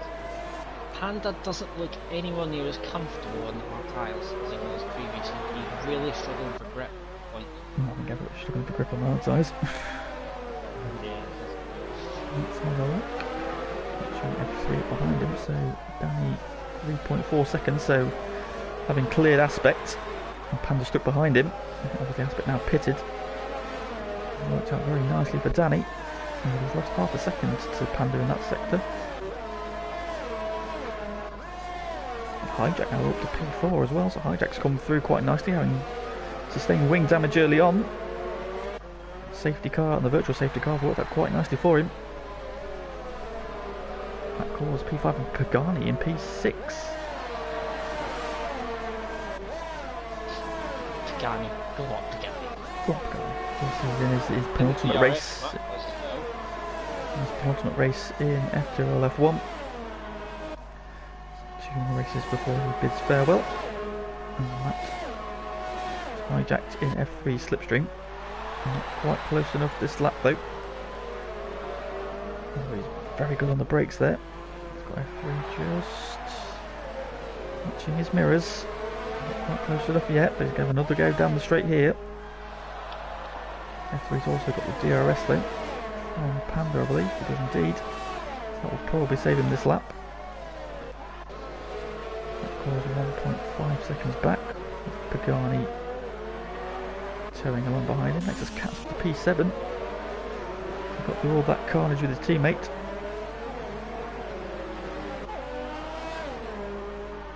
Panda doesn't look anywhere near as comfortable on the hard tyres as he was previously. He's really struggling for grip. I think everyone's struggling to grip on the hard size. Let's have a look. Actually, F3 behind him, so Danny 3.4 seconds, so having cleared Aspect and Panda stuck behind him, obviously Aspect now pitted. It worked out very nicely for Danny, and he's lost half a second to Panda in that sector. Hijack now up to P4 as well, so Hijack's come through quite nicely, having sustained wing damage early on. Safety car and the virtual safety car have worked out quite nicely for him. Cause P5 and Pagani in P6. Pagani, go on, Pagani. Go on, Pagani. This is in his penultimate race. His penultimate race in FTRL F1. 2 more races before he bids farewell. And that hijacked in F3 slipstream. Not quite close enough this lap though. Oh, he's very good on the brakes there. He's got F3 just watching his mirrors. Not quite close enough yet, but he's going to have another go down the straight here. F3's also got the DRS though. From Panda, I believe. It does indeed. That will probably save him this lap. That calls 1.5 seconds back. Pagani towing along behind him. Makes us catch the P7. He got through all that carnage with his teammate.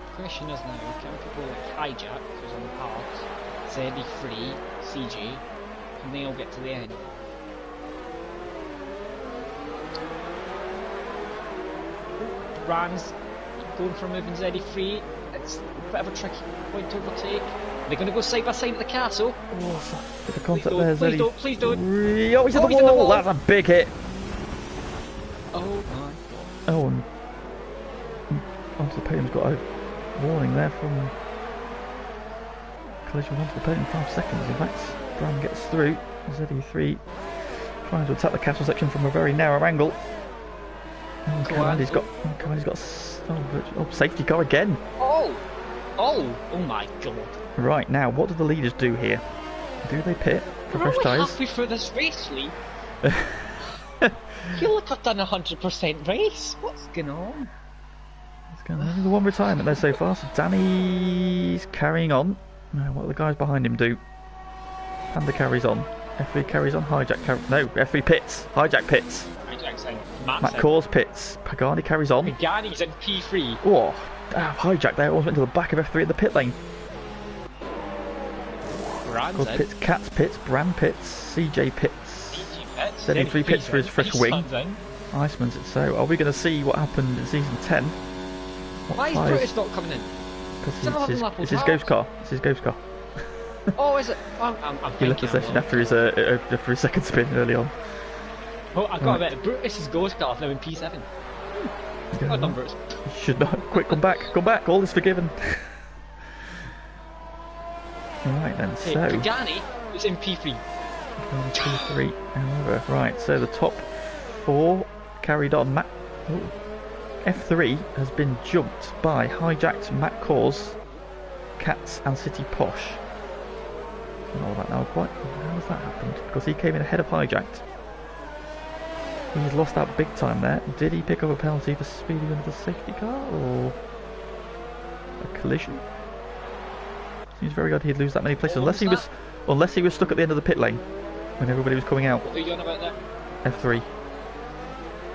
The question is now, can people like Hijack, who's on the parts, ZD3, CG, can they all get to the end? Rams going for a move in ZD3, it's a bit of a tricky point to overtake. They're going to go side by side at the castle. Oh, bit of contact there, please don't, please don't. Oh, he's in the wall! That's a big hit! Oh my god. Oh, and onto the podium's got a warning there from collision onto the podium in 5 seconds. In fact, Brown gets through. ZE3 trying to attack the castle section from a very narrow angle. Oh, Comandi's got safety car again. Oh my god. Right, now what do the leaders do here? Do they pit for fresh tyres? Halfway through this race, Lee. You look, I've done a 100% race. What's going on? It's going on. The one retirement there so far. So Danny's carrying on. Now, what do the guys behind him do? Panda carries on. F3 carries on. Hijack no, F3 pits. Hijack pits. Hijack's in. Matt Cause pits. Pagani carries on. Pagani's in P3. Oh, Hijack there. Almost went to the back of F3 at the pit lane. Cause pits. Cats pits. Brand pits. CJ pits. ZE3 pits for his fresh wing. Iceman's it. So, are we going to see what happened in season 10? Why is British not coming in? Because it's his ghost car. It's his ghost car. Oh, is it? He left the session after his second spin early on. Oh, I got a bit. Brutus's ghost car now in P7. Well done, Brutus. You should not. Quick, come back. Come back. All is forgiven. Right then, hey, so... Pagani is in P3. P3, however. Right, so the top 4 carried on. F3 has been jumped by Hijacked, Matt Cause, Cats and City Posh. I don't know that now quite. How has that happened? Because he came in ahead of Hijacked. He's lost out big time there. Did he pick up a penalty for speeding under the safety car, or a collision? Seems very odd he'd lose that many places, unless he was stuck at the end of the pit lane when everybody was coming out. What are you on about there? F3.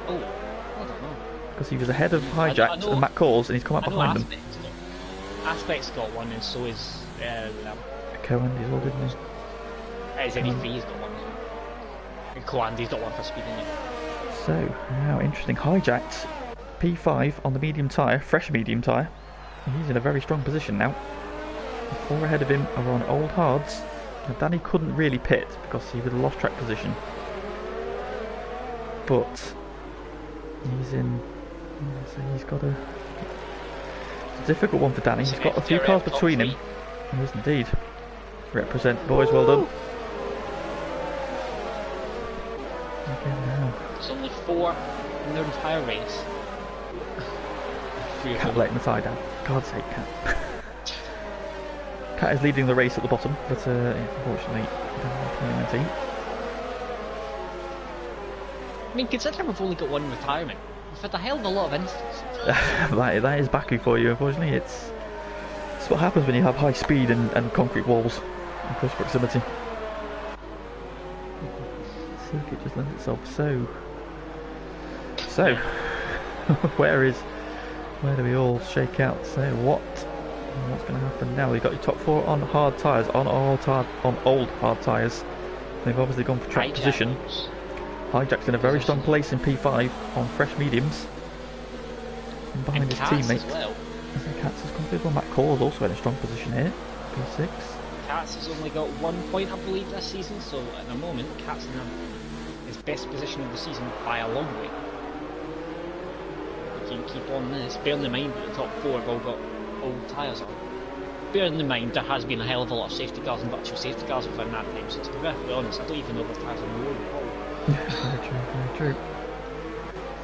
Oh, I don't know. Because he was ahead of Hijacked and Matt Cause, and he's come out behind them. Aspect's got one, and so is Cohen as well, didn't he? ZE3's got one as well. And Coandi's got one for speeding it. So, now interesting. Hijacked P5 on the medium tyre, fresh medium tyre. He's in a very strong position now. The 4 ahead of him are on old hards. Now, Danny couldn't really pit because he would have lost track position. But he's in. So he's got a difficult one for Danny. He's got a few cars between him. He is indeed. Represent, boys. Well done. It's only 4 in the entire race. Cat letting the tie down. God's sake, Cat. Cat is leading the race at the bottom, but unfortunately, doesn't. I mean, considering we've only got one retirement, we've had a hell of a lot of instances. that is Baku for you, unfortunately. It's what happens when you have high speed and concrete walls in close proximity. The circuit just lends itself so where do we all shake out? So what's going to happen now? You've got your top 4 on hard tyres, on old hard tyres. They've obviously gone for track position. Hijack's in a very strong place in P5 on fresh mediums. and behind his Cass teammate. as well. Katz has come through. Well, Matt Cole is also in a strong position here. P6. Katz has only got 1 point, I believe, this season, so at the moment, Katz in his best position of the season by a long way. We can keep on this. Bearing in mind that the top 4 have all got old tyres on. Bearing in mind there has been a hell of a lot of safety cars and virtual safety cars within that time, so to be perfectly honest, I don't even know if the tyres are more at all. Very true, very true.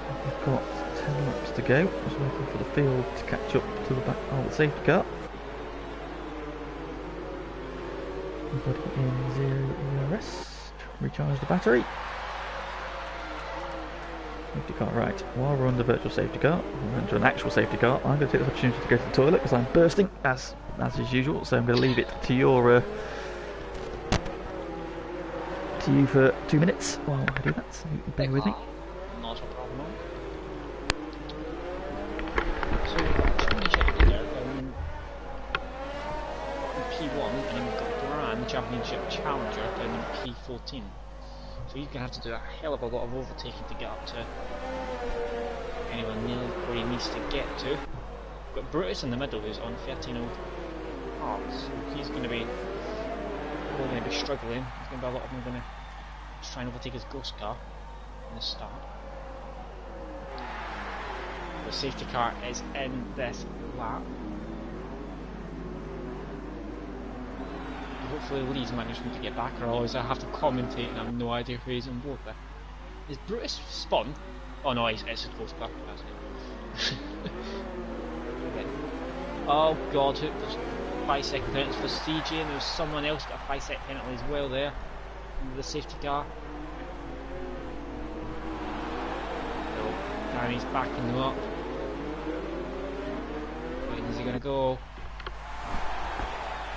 So we've got 10 laps to go. Just waiting for the field to catch up to the back of the safety car. Everybody in 0 ERS. Recharge the battery. Safety car, right. While we're on the virtual safety car, we're into an actual safety car. I'm going to take this opportunity to go to the toilet because I'm bursting, as is usual. So I'm going to leave it to your to you for 2 minutes while I do that. So bear with me. Not a problem. So we've got a championship leader in P1, and then we've got Brand, championship challenger, down in P14. So he's going to have to do a hell of a lot of overtaking to get up to anywhere near where he needs to get to. We've got Brutus in the middle who's on 13 old parts, so he's going to be struggling. There's going to be a lot of them going to try and overtake his ghost car in the start. The safety car is in this lap. Hopefully Lee's management to get back, or otherwise I have to commentate and I have no idea who he's on board with. Is Brutus spawned? Oh no, it's his ghost car. That's it. Oh god, there's 5-second penalties for CJ, and there's someone else got a 5-second penalty as well there. The safety car. So, Danny's backing them up. Where is he going to go?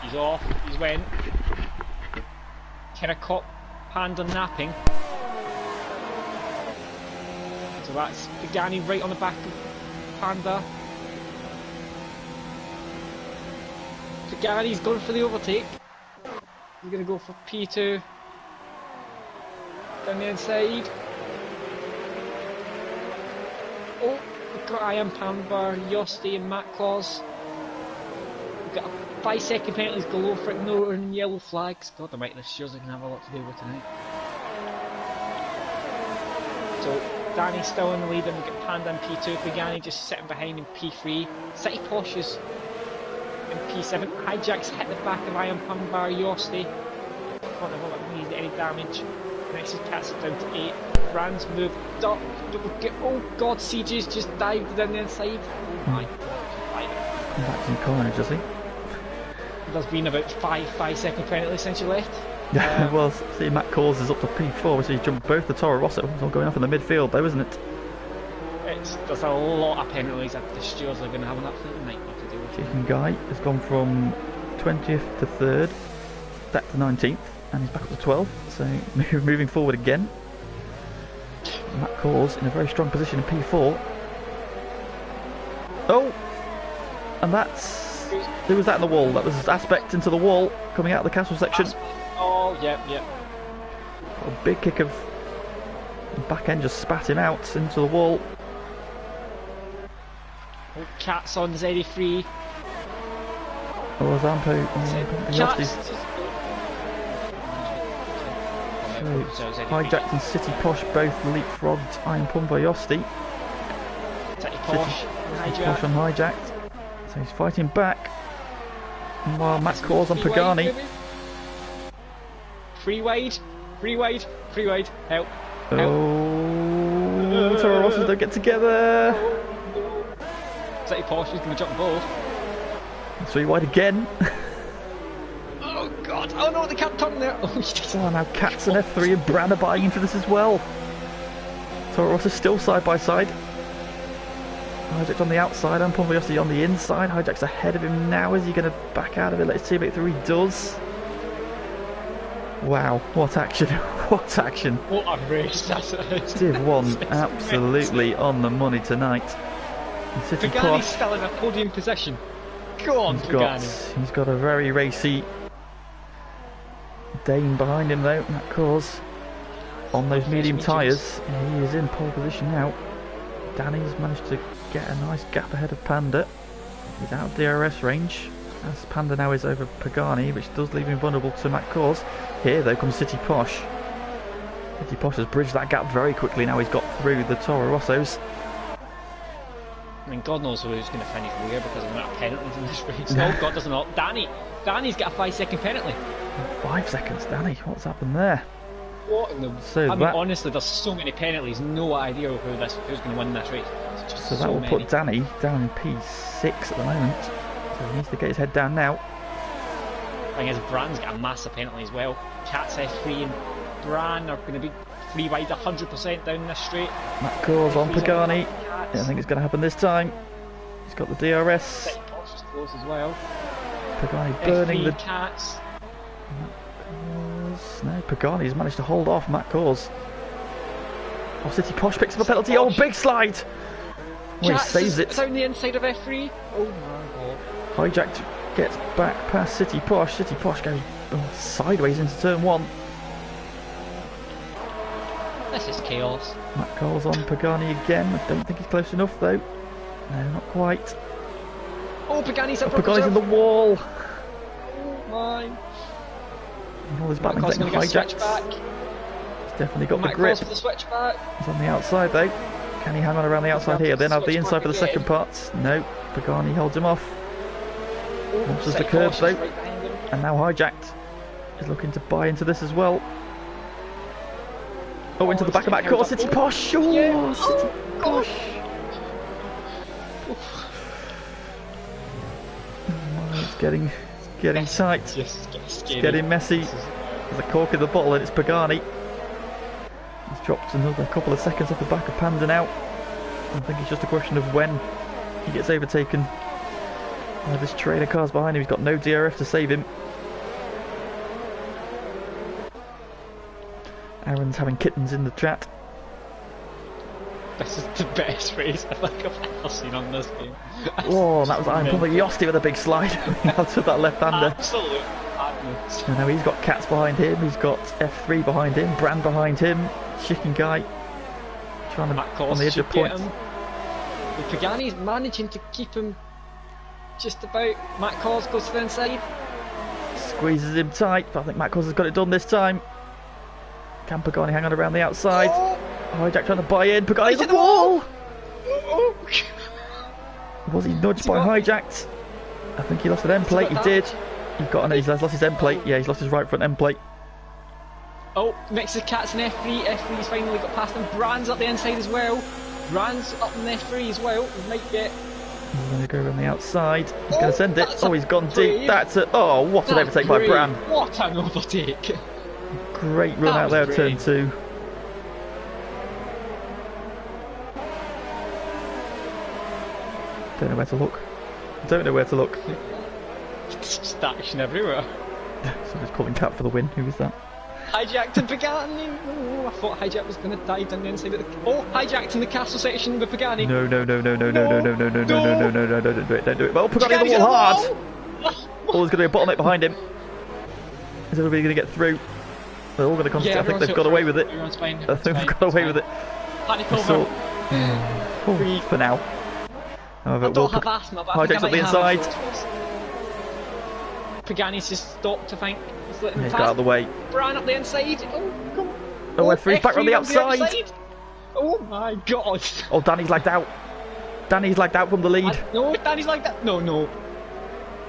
He's off, he's went. Terracotta Panda napping. So that's Pagani right on the back of Panda. Pagani's going for the overtake. He's going to go for P2. Down the inside. Oh, we've got I Am Panda, Yosti and Matt Claus. We've got 5-second penalties galore for ignoring yellow flags. God, the might this shows I can have a lot to do with tonight. So Danny's still in the lead, and we've got Panda in P2. Pagani just sitting behind in P3. City Posh is in P7. Hijack's hit the back of Iron Pumbar Yosti. Can't have need any damage. Next is Katz down to 8. Brand's moved up. Oh god, CJ's just dived in the inside. Oh my god. Back in carnage, does he? There's been about 5-second penalties since you left. Well, see, Matt Cause is up to P4, so he jumped both the Toro Rosso. It's all going off in the midfield, though, isn't it? There's a lot of penalties that the stewards are going to have an absolute nightmare to deal with. Chicken Guy has gone from 20th to 3rd, back to 19th, and he's back up to 12th, so moving forward again. Matt Cause in a very strong position in P4. Oh! And that's... Who was that in the wall? That was Aspect into the wall, coming out of the castle section. Oh, yep. A big kick of the back end just spat him out into the wall. Oh, Cat's on Z83. Oh, Zampo. Hijacked and City Posh both leapfrogged Iron Pumba Yosti. City Posh on Hijacked. So he's fighting back. While Matt Cause on Pagani. Free wide. Help. Oh, Toro Rossos don't get together. City Posh is going to jump board. 3 wide again. Oh god, oh no, they can't turn there. Oh, now Katz and F3 and Brand are buying into this as well. Toro Rossos still side by side. Hijack's on the outside and Pompeyossi on the inside. Hijack's ahead of him now. Is he going to back out of it? Let's see if he does. Wow, what action. What action. What a race that is. Div 1 absolutely on the money tonight. Pagani's still in a podium position. Go on, Pagani. He's got a very racy Dane behind him though, Matt Cause. On those medium tyres. He is in pole position now. Danny's managed to get a nice gap ahead of Panda. He's out of DRS range, as Panda now is over Pagani, which does leave him vulnerable to Matt Cause. Here though comes City Posh. City Posh has bridged that gap very quickly now he's got through the Toro Rossos. I mean, God knows who's going to finish where because of the amount of penalties in this race. Oh, God doesn't know. Danny's got a 5-second penalty. 5 seconds, Danny. What's happened there? What in the... I mean, honestly, there's so many penalties. No idea who's going to win this race. So that will put Danny down in P6 at the moment. So he needs to get his head down now. I think his Bran's got a massive penalty as well. Cat's F3 and Bran are going to be 3 wide 100% down this straight. Matt Cause on Pagani. Yeah, I think it's going to happen this time. He's got the DRS. City Posh is close as well. Pagani burning F3 the... Cats. No, Pagani's managed to hold off Matt Cause. Oh, City Posh picks up a penalty. Oh, big slide! Oh, he saves it. Down the inside of F3. Oh my God. Hijacked gets back past City Posh. City Posh goes sideways into turn 1. This is chaos. Matt Cole's on Pagani again. I don't think he's close enough though. No, not quite. Oh, Pagani's up. Pagani's in the wall. Oh my. And all his battling getting hijacked. He's definitely got the grip. The switchback. He's on the outside though. Can he hang on around the outside here? Then have the inside for the second part. No, Pagani holds him off. Launches the curves though. And now hijacked is looking to buy into this as well. Oh, into the back of Matt Cause, City Posh! Oh, yeah. City Posh! Oh, it's getting tight. It's getting messy. There's a cork in the bottle and it's Pagani. He's dropped another couple of seconds off the back of Panda now. I think it's just a question of when he gets overtaken by this train of cars behind him. He's got no DRF to save him. Aaron's having kittens in the chat. This is the best race I think I've ever seen on this game. Oh, that was Iron Pumper Yosti with a big slide out of that left-hander. Absolute madness. And now he's got Cats behind him, he's got F3 behind him, Brand behind him, Chicken Guy trying to on the edge of points. Pagani's managing to keep him just about. Matt Cause goes to the inside. Squeezes him tight, but I think Matt Cause has got it done this time. Can Pagani hang on around the outside? Oh, Hijack trying to buy in. Pagani's at the wall! Oh. Was he nudged by Hijacked? I think he lost an end plate. He did. He's lost his end plate. Yeah, he's lost his right front end plate. Oh, mixes Cats and F3. F3's finally got past him. Brand's up the inside as well. Brand's up in F3 as well. He might get. He's going to go around the outside. He's going to send it. Oh, he's gone deep. That's it. Oh, what an overtake by Brand. What an overtake. Great run out there, turn 2. Don't know where to look. Don't know where to look. Just action everywhere. Somebody's calling Cat for the win. Who is that? Hijacked and Pagani. Oh, I thought Hijack was going to die down the inside of the... Oh, Hijacked in the castle section with Pagani. No, don't do it. Well, Pagani on the wall hard. Oh, there's going to be a bottleneck behind him. Is everybody going to get through? They're all going to come. I think they've got away with it. I think they've got away with it. For now. However, I don't have asthma, but Hijack's up the inside. Pagani's just stopped, I think. He's got out of the way. Bran up the inside. Oh, come on. Oh, F3's back on the outside. Oh my God. Oh, Danny's lagged out. Danny's lagged out from the lead. No, Danny's lagged out. No.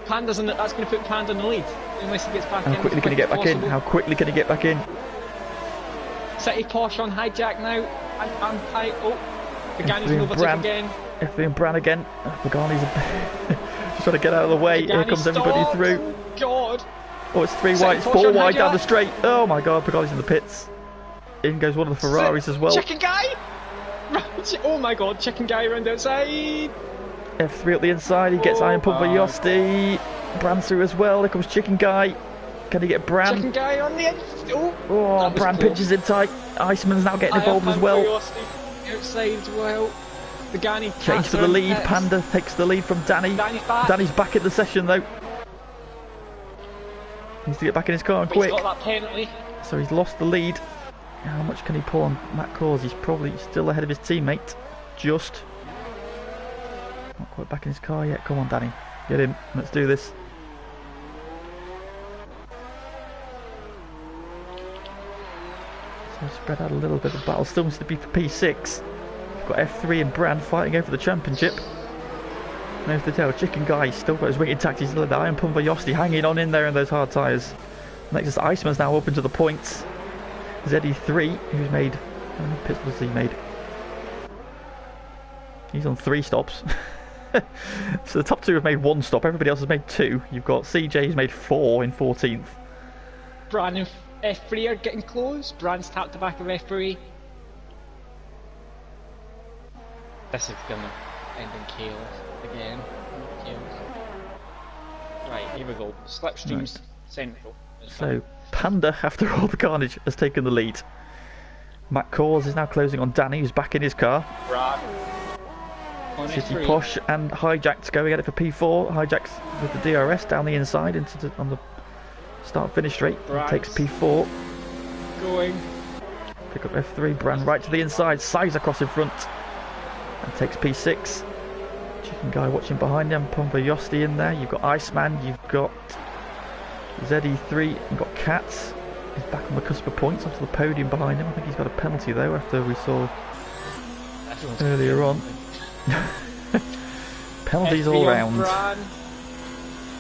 Panda's in it. That's going to put Panda in the lead. Unless he gets back in. How quickly can he get back in? How quickly can he get back in? City Posh on Hijack now. I'm high. Oh, Pagani's in overtake again. F3 and Bran again. Pagani's just trying to get out of the way. Here comes everybody through. Oh God. Oh, it's 3 wide, it's 4 wide down the straight. Oh my God, Pagani's in the pits. In goes one of the Ferraris as well. Chicken Guy. Oh my God, Chicken Guy around the outside. F3 up the inside. He gets Iron Pumper Yosti. Bran through as well. Here comes Chicken Guy. Can he get Bran? Chicken Guy on the edge. Oh, Bran pinches in tight. Iceman's now getting involved as well. Outside as well. Pagani change for the lead. Panda takes the lead from Danny. Danny's back in the session though. Needs to get back in his car and quick. He's got that penalty. So he's lost the lead. How much can he pull on Matt Cause? He's probably still ahead of his teammate. Just. Not quite back in his car yet. Come on, Danny. Get in. Let's do this. So spread out a little bit. The battle still needs to be for P6. We've got F3 and Brand fighting over the championship. There's the tail. Chicken Guy still got his winged tactics. The Iron Pumper Yosti hanging on in there in those hard tyres. Next is Iceman's now up into the points. ZE3, who's made... How many pits has he made? He's on 3 stops. So the top 2 have made 1 stop. Everybody else has made 2. You've got CJ who's made 4 in 14th. Brand and F3 are getting close. Brand's tapped the back of F3. This is gonna end in chaos again. Chaos. Right, here we go. Slipstream's central. So Panda, after all the carnage, has taken the lead. Matt Cause is now closing on Danny, who's back in his car. Brad. City Posh and Hijack's going at it for P4. Hijack's with the DRS down the inside on the start-finish straight. Takes P4. Going. Pick up F3. Brand right to the inside. Size across in front. And takes P6. Chicken Guy watching behind him. Pumper Yosti in there. You've got Iceman. You've got ZE3. You've got Cats. He's back on the cusp of points onto the podium behind him. I think he's got a penalty though after we saw earlier on. Penalties all round.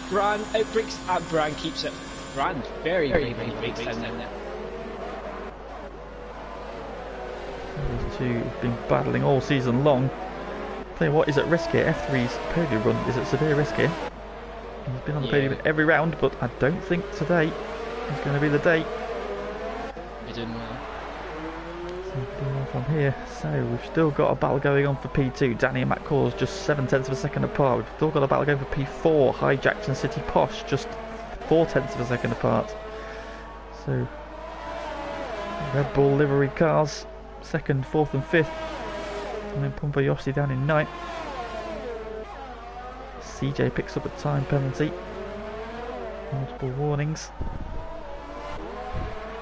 Brand outbreaks. Brand keeps it. Brand very breaks down there. Those two have been battling all season long. Tell you what is at risk here. F3's podium run is at severe risk here. He's been on the podium every round, but I don't think today is going to be the day. You're doing well. From here, so we've still got a battle going on for P2. Danny and Matt Cause just 7/10 of a second apart. We've still got a battle going for P4. Hijacked and City Posh just 4/10 of a second apart. So Red Bull livery cars 2nd, 4th and 5th, and then Pumper Yosti down in 9th. CJ picks up a time penalty. Multiple warnings.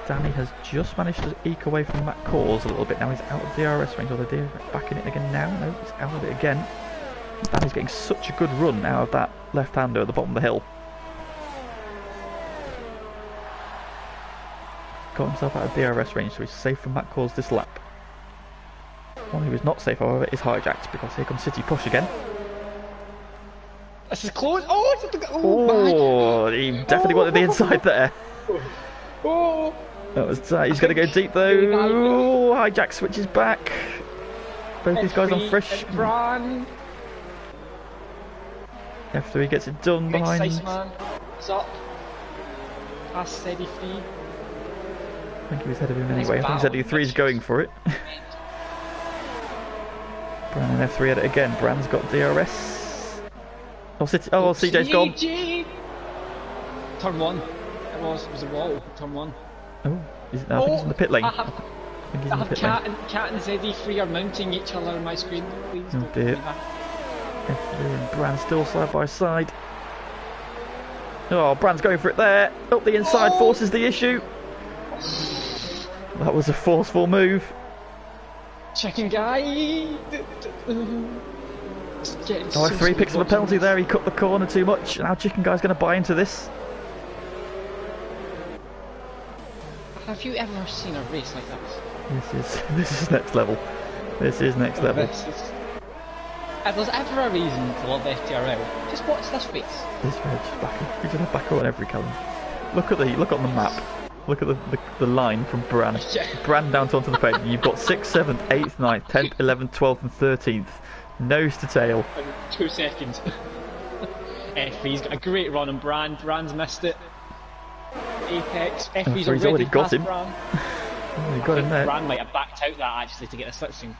Danny has just managed to eke away from Matt Cause a little bit. Now he's out of DRS range. Although they're back in it again now. No, he's out of it again. Danny's getting such a good run out of that left-hander at the bottom of the hill. Got himself out of DRS range, so he's safe from Matt Cause this lap. One who is not safe, however, is Hijacked, because here comes City Push again. This is close. Oh, he definitely wanted the inside there. Oh. That was tight. He's going to go deep though. Oh, Hijack switches back. Both these guys on fresh. F3 gets it done behind. It's up. Past steady free. I think he was ahead of him anyway. I think ZE3 is going for it. Brand and F3 at it again. Brand's got DRS. CJ's gone. Turn 1. It was a wall. Turn 1. Oh, I think he's in the pit lane. I think he's in the pit lane. Cat and ZE3 are mounting each other on my screen. Please oh dear. F3 and Brand still side by side. Oh, Brand's going for it there. Up the inside forces the issue. That was a forceful move. Chicken Guy. F3 picks up a penalty there. He cut the corner too much. Now Chicken Guy's going to buy into this. Have you ever seen a race like this? This is next level. This is next level. If there's ever a reason to love FTRL, just watch this race. This race is back. He's back on every colour. Look on the map. Look at the line from Brand. Brand down to onto the page. You've got 6th, 7th, 8th, 9th, 10th, 11th, 12th and 13th. Nose to tail. In 2 seconds. F3's got a great run on Brand. Brand's missed it. Apex. F3's already got him. Brand. He got him there. Brand might have backed out that actually to get the slipstream.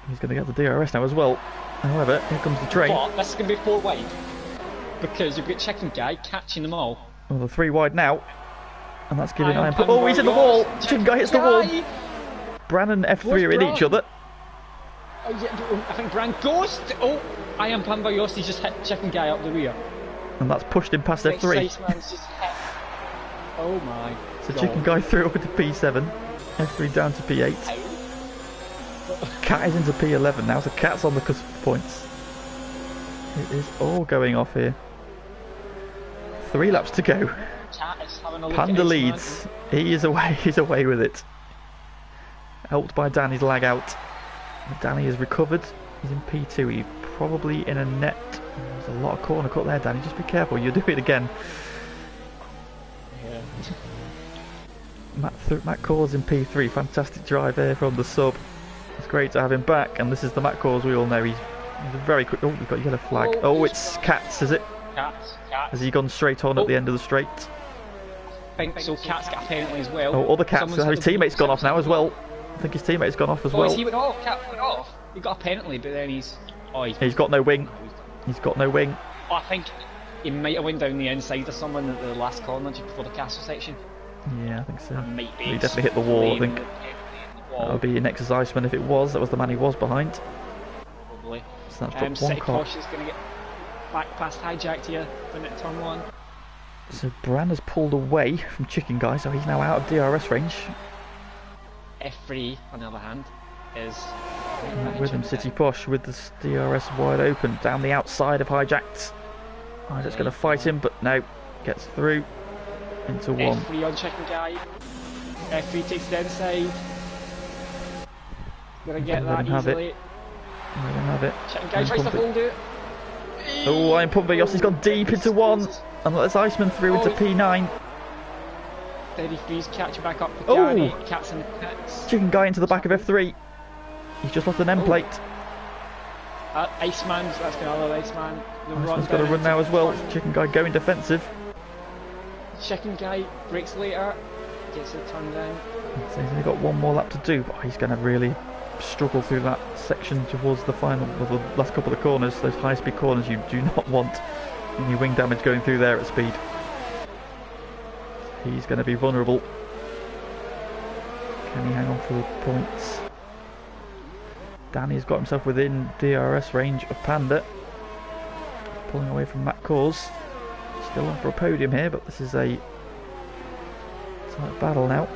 He's going to get the DRS now as well. However, here comes the train. But this is going to be 4 wide. Because you've got Chicken Guy catching them all. Well, the 3 wide now. And that's giving Iron Pumper. Oh, he's in the wall! Chicken Guy hits the wall! Brand and F3 are in each other. Oh, yeah, I think Brand goes to... Oh, Iron Pumper Yosti just hit Chicken Guy up the rear. And that's pushed him past F3. Oh my So God. Chicken Guy through over to P7. F3 down to P8. Cat is into P11 now, so Cat's on the cusp of points. It is all going off here. 3 laps to go. Cat is having a look Panda at leads. He is away. He's away with it. Helped by Danny's lag out. Danny has recovered. He's in P2. He's probably in a net. There's a lot of corner cut there, Danny. Just be careful. You'll do it again. Yeah. Matt Caw's in P3. Fantastic drive there from the sub. It's great to have him back. And this is the Matt Caws we all know. He's a very quick. Oh, we've got a yellow flag. Oh, it's Cats, is it? Cats. Has he gone straight on at the end of the straight? I think so. Cats got a penalty as well. Oh, other Cats. His teammate's gone off now as well. I think his teammate's gone off as well. He went off. Cat went off. He got a penalty, but then he's got no wing. He's got no wing. I think he might have went down the inside of someone at the last corner just before the castle section. Yeah, I think so. He definitely hit the wall, I think. That would be Nexus Iceman if it was. That was the man he was behind. Probably. So that's dropped one car. Posh is going to get back past hijacked here for turn 1. So Bran has pulled away from Chicken Guy, so he's now out of DRS range. F3, on the other hand, is with him, City Posh with the DRS wide open down the outside of hijacked. Hijack's going to fight him, but no, gets through into one. F3 on Chicken Guy. F3 takes the inside. Gonna get that easily. Let him have it. Chicken Guy tries to hold it. Oh, Iron Pump Yossi's gone deep into one. And let's Iceman through into P9. Steady freeze, catch back up for Gary. Cats in the pits. Chicken Guy into the back of F3. He's just lost an end plate. Iceman, so that's going to allow Iceman. Iceman's got to run now as well. Chicken Guy going defensive. Chicken Guy breaks later. Gets it turned down. So he's only got one more lap to do, but he's going to really struggle through that section towards the final, the last couple of corners. Those high speed corners you do not want any wing damage going through there at speed. He's going to be vulnerable. Can he hang on for the points? Danny's got himself within DRS range of Panda. Pulling away from Matt Caws. Still on for a podium here, but this is a tight battle now.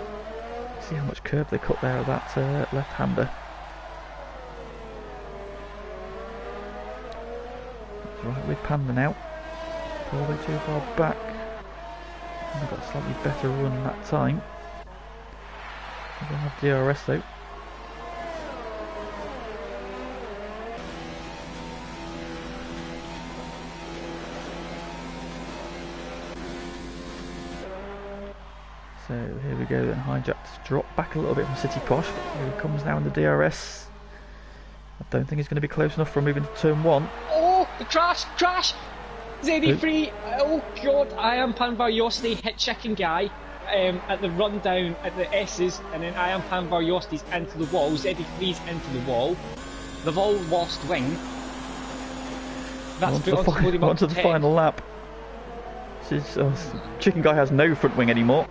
See how much curb they cut there of that left-hander. That's right with Panda now. Probably too far back. They've got a slightly better run that time. They don't have DRS though. So here we go then, hijacked drop back a little bit from City Posh. Here he comes now in the DRS. I don't think he's going to be close enough for moving to turn 1. Oh, the crash! ZD3, oh god, I am Panvar Yosti hit Chicken Guy at the rundown at the S's, and then I am Panvar Yosti's into the wall, ZD3's into the wall. They've all lost wing. That's on to the final lap. Chicken Guy has no front wing anymore.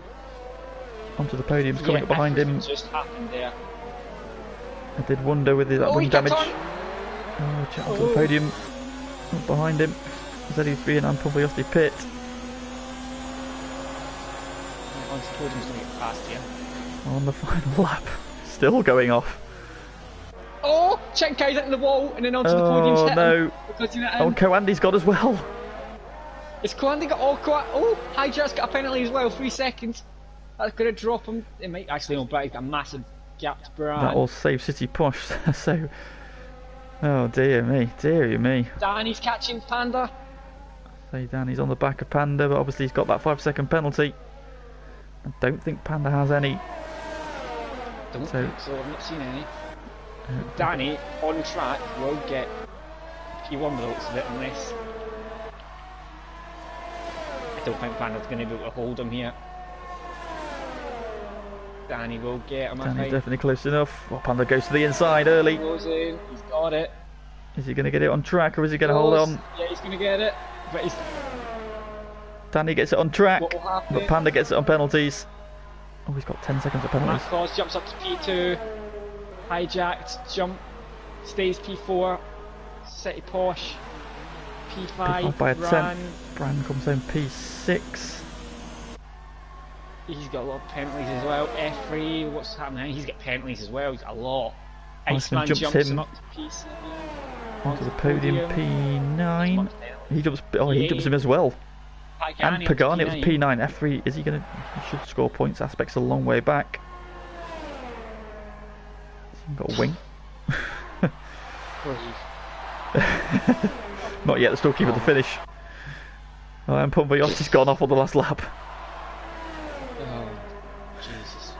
Onto the podium's coming up behind him. Just happened there. I did wonder with that wing damage. Onto the podium. Up behind him. ZD3 and Ampumbayosti pit. Onto the podium's going to get past here. On the final lap. Still going off. Oh! Chicken Guy's into the wall and then onto the podium's hit him. Oh, Coandy's got as well. Is Coandy got Hijack's got a penalty as well, 3 seconds. That's going to drop him. It might actually but he's got a massive gap to Bran. That will save City Posh. So, oh dear me. Danny's catching Panda. So Danny's on the back of Panda, but obviously he's got that 5-second penalty. I don't think Panda has any. Don't think so, I've not seen any. Danny, on track, will get P1 by the looks of it, unless... I don't think Panda's going to be able to hold him here. Danny will get him, Danny's definitely close enough. Well, Panda goes to the inside early. He goes in, he's got it. Is he going to get it on track, or is he going to hold on? Yeah, he's going to get it. But he's... Danny gets it on track, what will happen? but Panda gets it on penalties. Oh, he's got 10 seconds of penalties. Matt Caws jumps up to P2. Hijacked, jump, stays P4. City Posh. P5. By a Bran. 10. Bran comes home P6. He's got a lot of penalties as well. F3, what's happening? He's got penalties as well. He's got a lot. Iceman jumps him up to P7. Onto the podium, P9. He jumps. Oh, he jumps him as well. And Pagani, it was P9. F3. Is he gonna? He should score points. Aspect's a long way back. He's got a wing. Not yet. They're still keeping the finish. Oh, and Pumbayosti's gone off on the last lap. Oh, Jesus.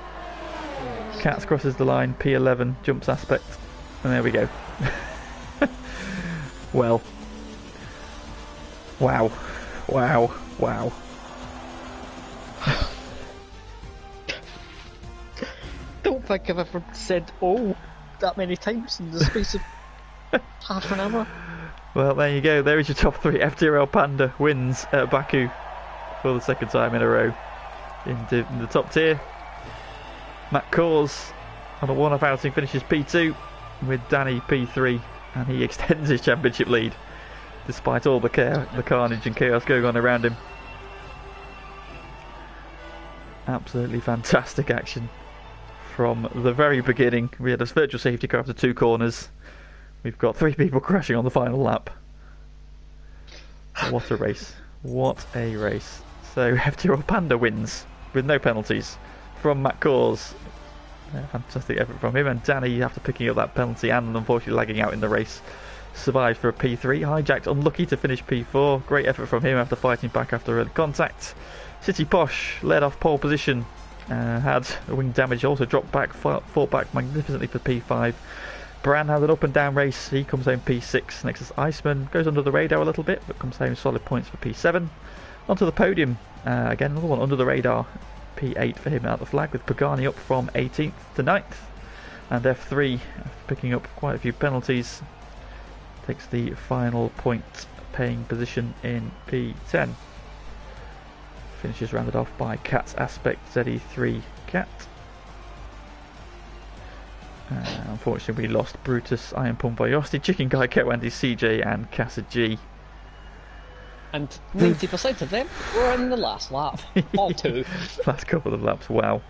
Cats crosses the line. P11 jumps Aspect, and there we go. Well. Wow. Wow. Wow. Don't think I've ever said "oh" that many times in the space of half an hour. Well, there you go. There is your top three. FTRL Panda wins at Baku for the second time in a row. In the top tier, Matt Kors on a one-off outing finishes P2 with Danny P3, and he extends his championship lead despite all the carnage and chaos going on around him. Absolutely fantastic action from the very beginning. We had a virtual safety car after 2 corners. We've got 3 people crashing on the final lap. What a race. What a race. So FTRL Panda wins with no penalties from Matt Kors. Fantastic effort from him, and Danny, after picking up that penalty and unfortunately lagging out in the race, survived for a P3. Hijacked unlucky to finish P4. Great effort from him after fighting back after early contact. City Posh led off pole position, had a wing damage, also dropped back, fought back magnificently for P5. Bran had an up and down race, he comes home P6. Next is Iceman, goes under the radar a little bit, but comes home solid points for P7. Onto the podium, again another one under the radar, P8 for him out the flag, with Pagani up from 18th to 9th. And F3, picking up quite a few penalties, takes the final point paying position in P10. Finishes rounded off by Cat's Aspect, ZE3 Cat. Unfortunately we lost Brutus, Iron Pumbayosti, Chicken Guy, Ketwandy, CJ and Casa G. And 90% of them were in the last lap. All 2. Last couple of laps, wow.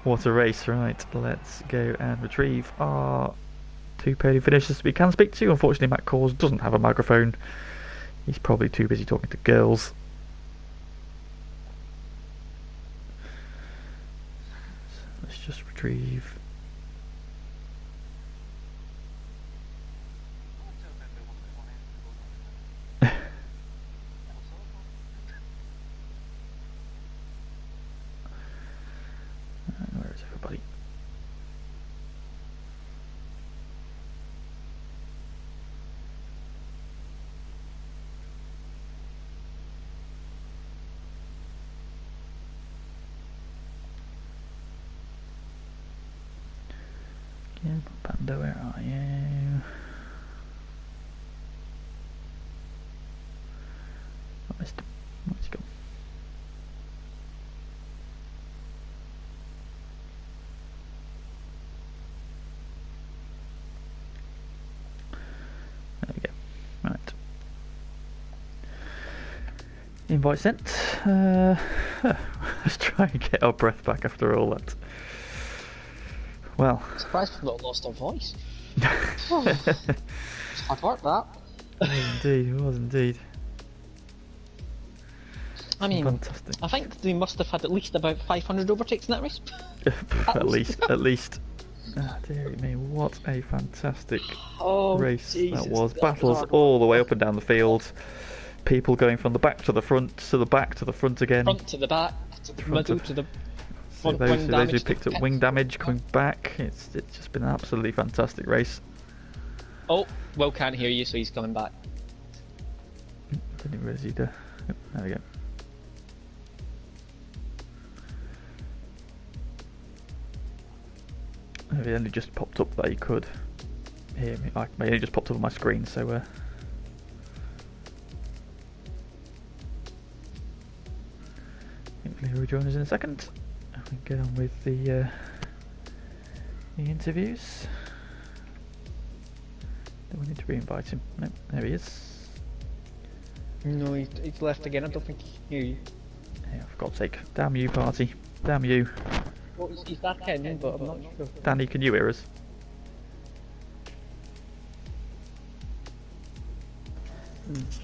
What a race. Right, let's go and retrieve our 2 podium finishers we can speak to. Unfortunately Matt Kors doesn't have a microphone. He's probably too busy talking to girls. So let's just retrieve. Where is everybody? Yeah, Panda, where are you? I missed him. Where's he gone? There we go. Right. Invite sent. Let's try and get our breath back after all that. Well. Surprised we've not lost our voice. It's hard work, that. Indeed, it was indeed. I mean, fantastic. I think they must have had at least about 500 overtakes in that race. at least. Ah, dear me, what a fantastic race Jesus, that was. Battles all the way up and down the field. People going from the back to the front, to the back to the front again. Front to the back, to the middle, to the so front. Those who picked up wing damage coming back. It's just been an absolutely fantastic race. Oh, Will can't hear you, so he's coming back. I didn't realise he'd. There we go. It only just popped up that he could hear me. It only just popped up on my screen, so hopefully he'll join us in a second. And we can get on with the interviews. Do we need to re-invite him? No, there he is. No, he's left again. I don't think he can hear you. Yeah, for God's sake. Damn you, party. Damn you. Well, he's back in, but I'm not sure. Danny, can you hear us?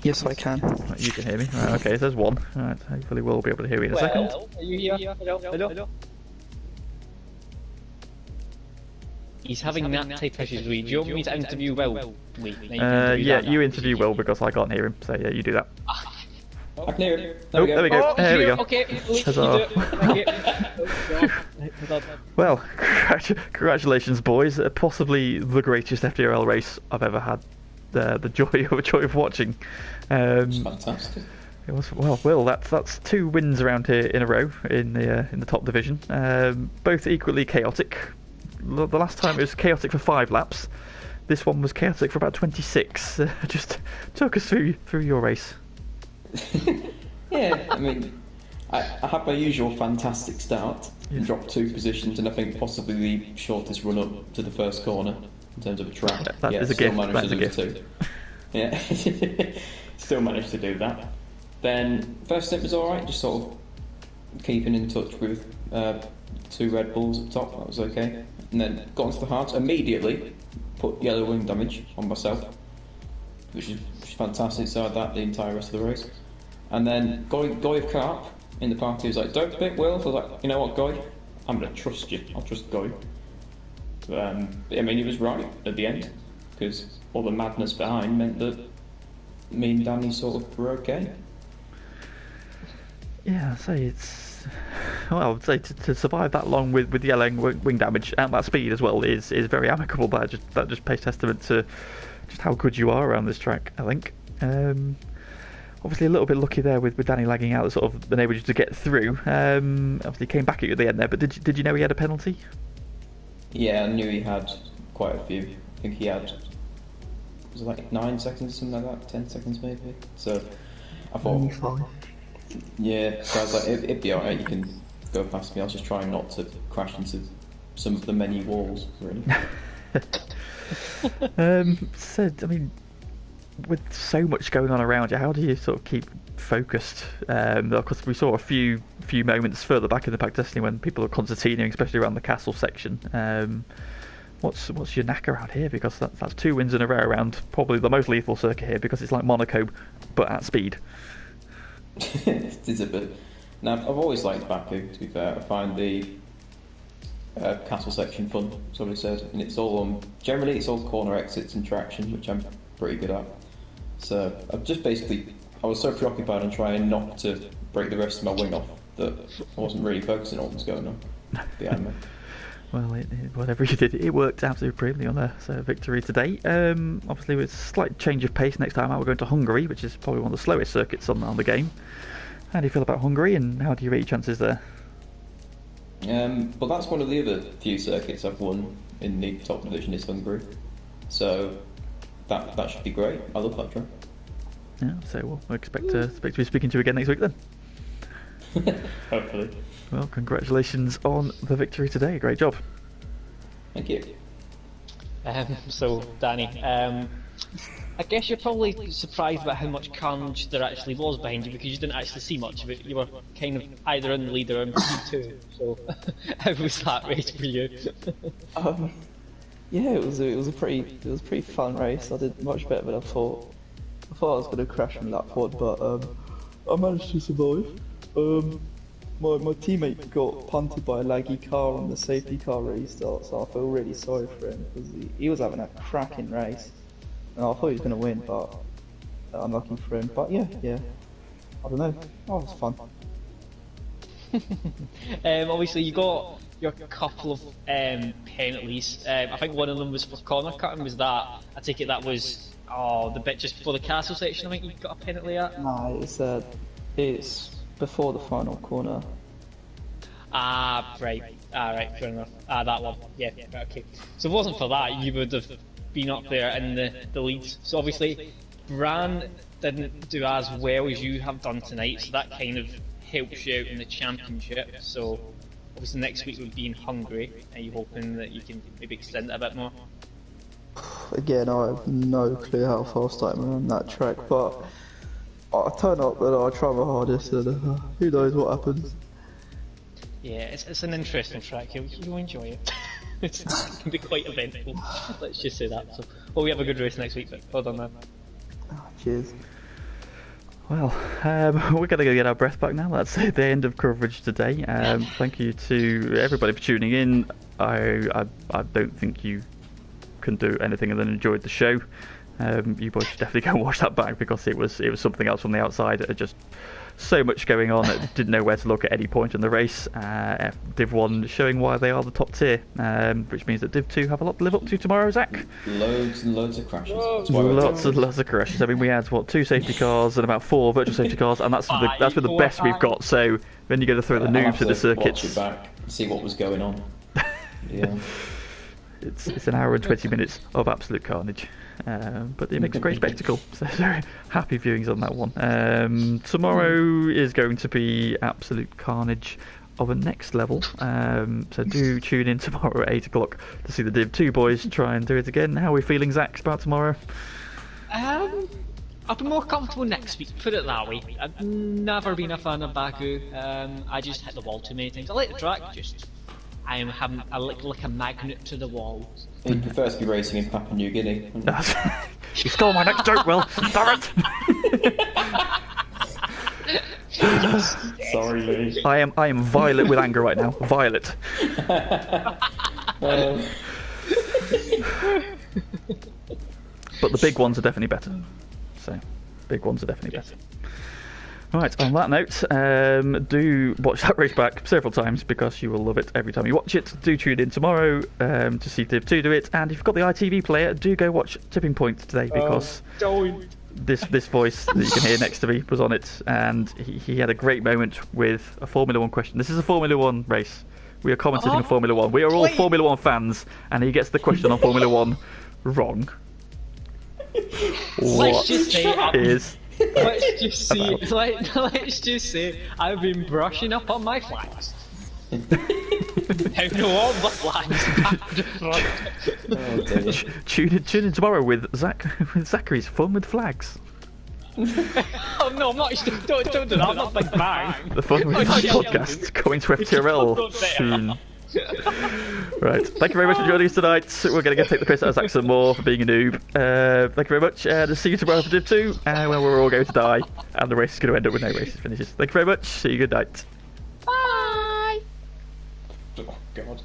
Yes, I can. Right, you can hear me. Right, okay, there's one. Right, hopefully we'll be able to hear you in a second. Are you here? Hello? He's having that type of issues. Do you want me to interview Will? Yeah, you interview Will because I can't hear him. So yeah, you do that. I can hear it. Oh, there we go. Oh, There we go. Okay, Huzzah. Well, congratulations, boys! Possibly the greatest FTRL race I've ever had. The joy of watching. It's fantastic. It was well, Will. That's 2 wins around here in a row in the top division. Both equally chaotic. The last time it was chaotic for 5 laps. This one was chaotic for about 26. Just talk us through your race. Yeah, I mean, I had my usual fantastic start and dropped 2 positions, and I think possibly the shortest run up to the first corner in terms of a track. That is a gift. That's a gift. 2. Yeah, still managed to do that. Then first stint was alright, just sort of keeping in touch with 2 Red Bulls at the top. That was okay. And then got into the hards immediately. Put yellow wing damage on myself, which is fantastic. So I had that the entire rest of the race. And then Goy Carp in the party was like, "Don't pick Will." So I was like, "You know what, Goy? I'm going to trust you. I'll trust Goy." I mean, he was right at the end, because all the madness behind meant that me and Danny sort of were okay. Yeah, I'd say it's... Well, I would say to survive that long with yellow wing damage and that speed as well is very amicable. That just pays testament to just how good you are around this track, I think. Obviously a little bit lucky there with Danny lagging out, that sort of enabled you to get through. Obviously came back at you at the end there, but did you know he had a penalty? Yeah, I knew he had quite a few. I think he had, was it like 9 seconds or something like that, 10 seconds maybe. So I thought, yeah, so I was like, it'd be alright, you can go past me. I was just trying not to crash into some of the many walls, really. I mean, with so much going on around you, how do you sort of keep focused? Of course, we saw a few moments further back in the Pack Destiny when people are concertinaing, especially around the castle section. What's your knack around here? Because that's 2 wins in a row around probably the most lethal circuit here, because it's like Monaco, but at speed. It is a bit. Now, I've always liked Baku, to be fair. I find the castle section fun, as I said, and it's all generally it's all corner exits and traction, which I'm pretty good at. So I was so preoccupied on trying not to break the rest of my wing off that I wasn't really focusing on what was going on behind me. Well, whatever you did, it worked absolutely brilliantly on a victory today. Obviously, with a slight change of pace next time out, we're going to Hungary, which is probably one of the slowest circuits on the game. How do you feel about Hungary, and how do you rate your chances there? Well, that's one of the other few circuits I've won in the top division is Hungary, so that should be great. I love that track. Yeah, so we'll expect to be speaking to you again next week then. Hopefully. Well, congratulations on the victory today. Great job. Thank you. So, Danny, I guess you're probably surprised about how much carnage there actually was behind you, because you didn't actually see much of it. You were kind of either in the lead or in P2. So, how was that race for you? Yeah, it was a pretty fun race. I did much better than I thought. I thought I was going to crash in lap 1, but I managed to survive. My teammate got punted by a laggy car on the safety car restart, so I feel really sorry for him, because he was having a cracking race. And I thought he was going to win, but unlucky for him. But yeah, I don't know. Oh, it was fun. Obviously, you got your couple of penalties. I think one of them was for corner cutting. Was that? I take it that was the bit just before the castle section. I think you got a penalty at. No, it's before the final corner. Right. Right, fair enough. That one. Yeah, right, okay. So if it wasn't for that, you would have been up there in the leads. So obviously, Bran didn't do as well as you have done tonight, so that kind of helps you out in the championship. So obviously next week would be in Hungary. Are you hoping that you can maybe extend it a bit more? Again, I have no clue how fast I am on that track, but I turn up and I try my hardest, and who knows what happens. Yeah, it's an interesting track. You'll enjoy it. It can be quite eventful. Let's just say that. So, well, we have a good race next week. But well done, man. Oh, cheers. Well, we're going to go get our breath back now. That's the end of coverage today. Thank you to everybody for tuning in. I don't think you can do anything other than enjoyed the show. You boys should definitely go and watch that back because it was something else from the outside. Just so much going on. I didn't know where to look at any point in the race. Div 1 showing why they are the top tier, which means that Div 2 have a lot to live up to tomorrow, Zach. Loads and loads of crashes. Lots and lots of crashes. I mean, we had 2 safety cars and about 4 virtual safety cars, and that's with the best we've got. So then you go to throw the noobs to the circuits. Watch it back, see what was going on. Yeah. It's an hour and 20 minutes of absolute carnage. But it makes a great spectacle. So happy viewings on that one. Tomorrow is going to be absolute carnage of a next level. So do tune in tomorrow at 8 o'clock to see the Div 2 boys try and do it again. How are we feeling, Zach, about tomorrow? I'll be more comfortable next week, put it that way. I've never been a fan of Baku. I just hit the wall too many times. I like the track, I like a magnet to the wall. He prefers to be racing in Papua New Guinea. You stole my next joke, Will. Damn it! Sorry, Lee. I am violet with anger right now. Violet. But the big ones are definitely better. So, big ones are definitely better. Right, on that note, do watch that race back several times because you will love it every time you watch it. Do tune in tomorrow to see Div 2 do it, and if you've got the ITV player, do go watch Tipping Point today because this voice that you can hear next to me was on it, and he had a great moment with a Formula 1 question. This is a Formula 1 race. We are commentating on Formula 1. We are all Formula 1 fans, and he gets the question on Formula 1 wrong. Let's just say Let's just say I've been brushing up on my flags. How to all the flags. Tune in tomorrow with Zachary's Fun with Flags. Oh no, I'm not. Don't do that. I'm not Big Bang. The Fun with Flags podcast coming to FTRL soon. Right, thank you very much for joining us tonight. We're going to go take the piss out of Zach some more for being a noob. Thank you very much, and see you tomorrow for Div 2, where we're all going to die, and the race is going to end up with no races finishes. Thank you very much, see you, good night. Bye! Oh, God.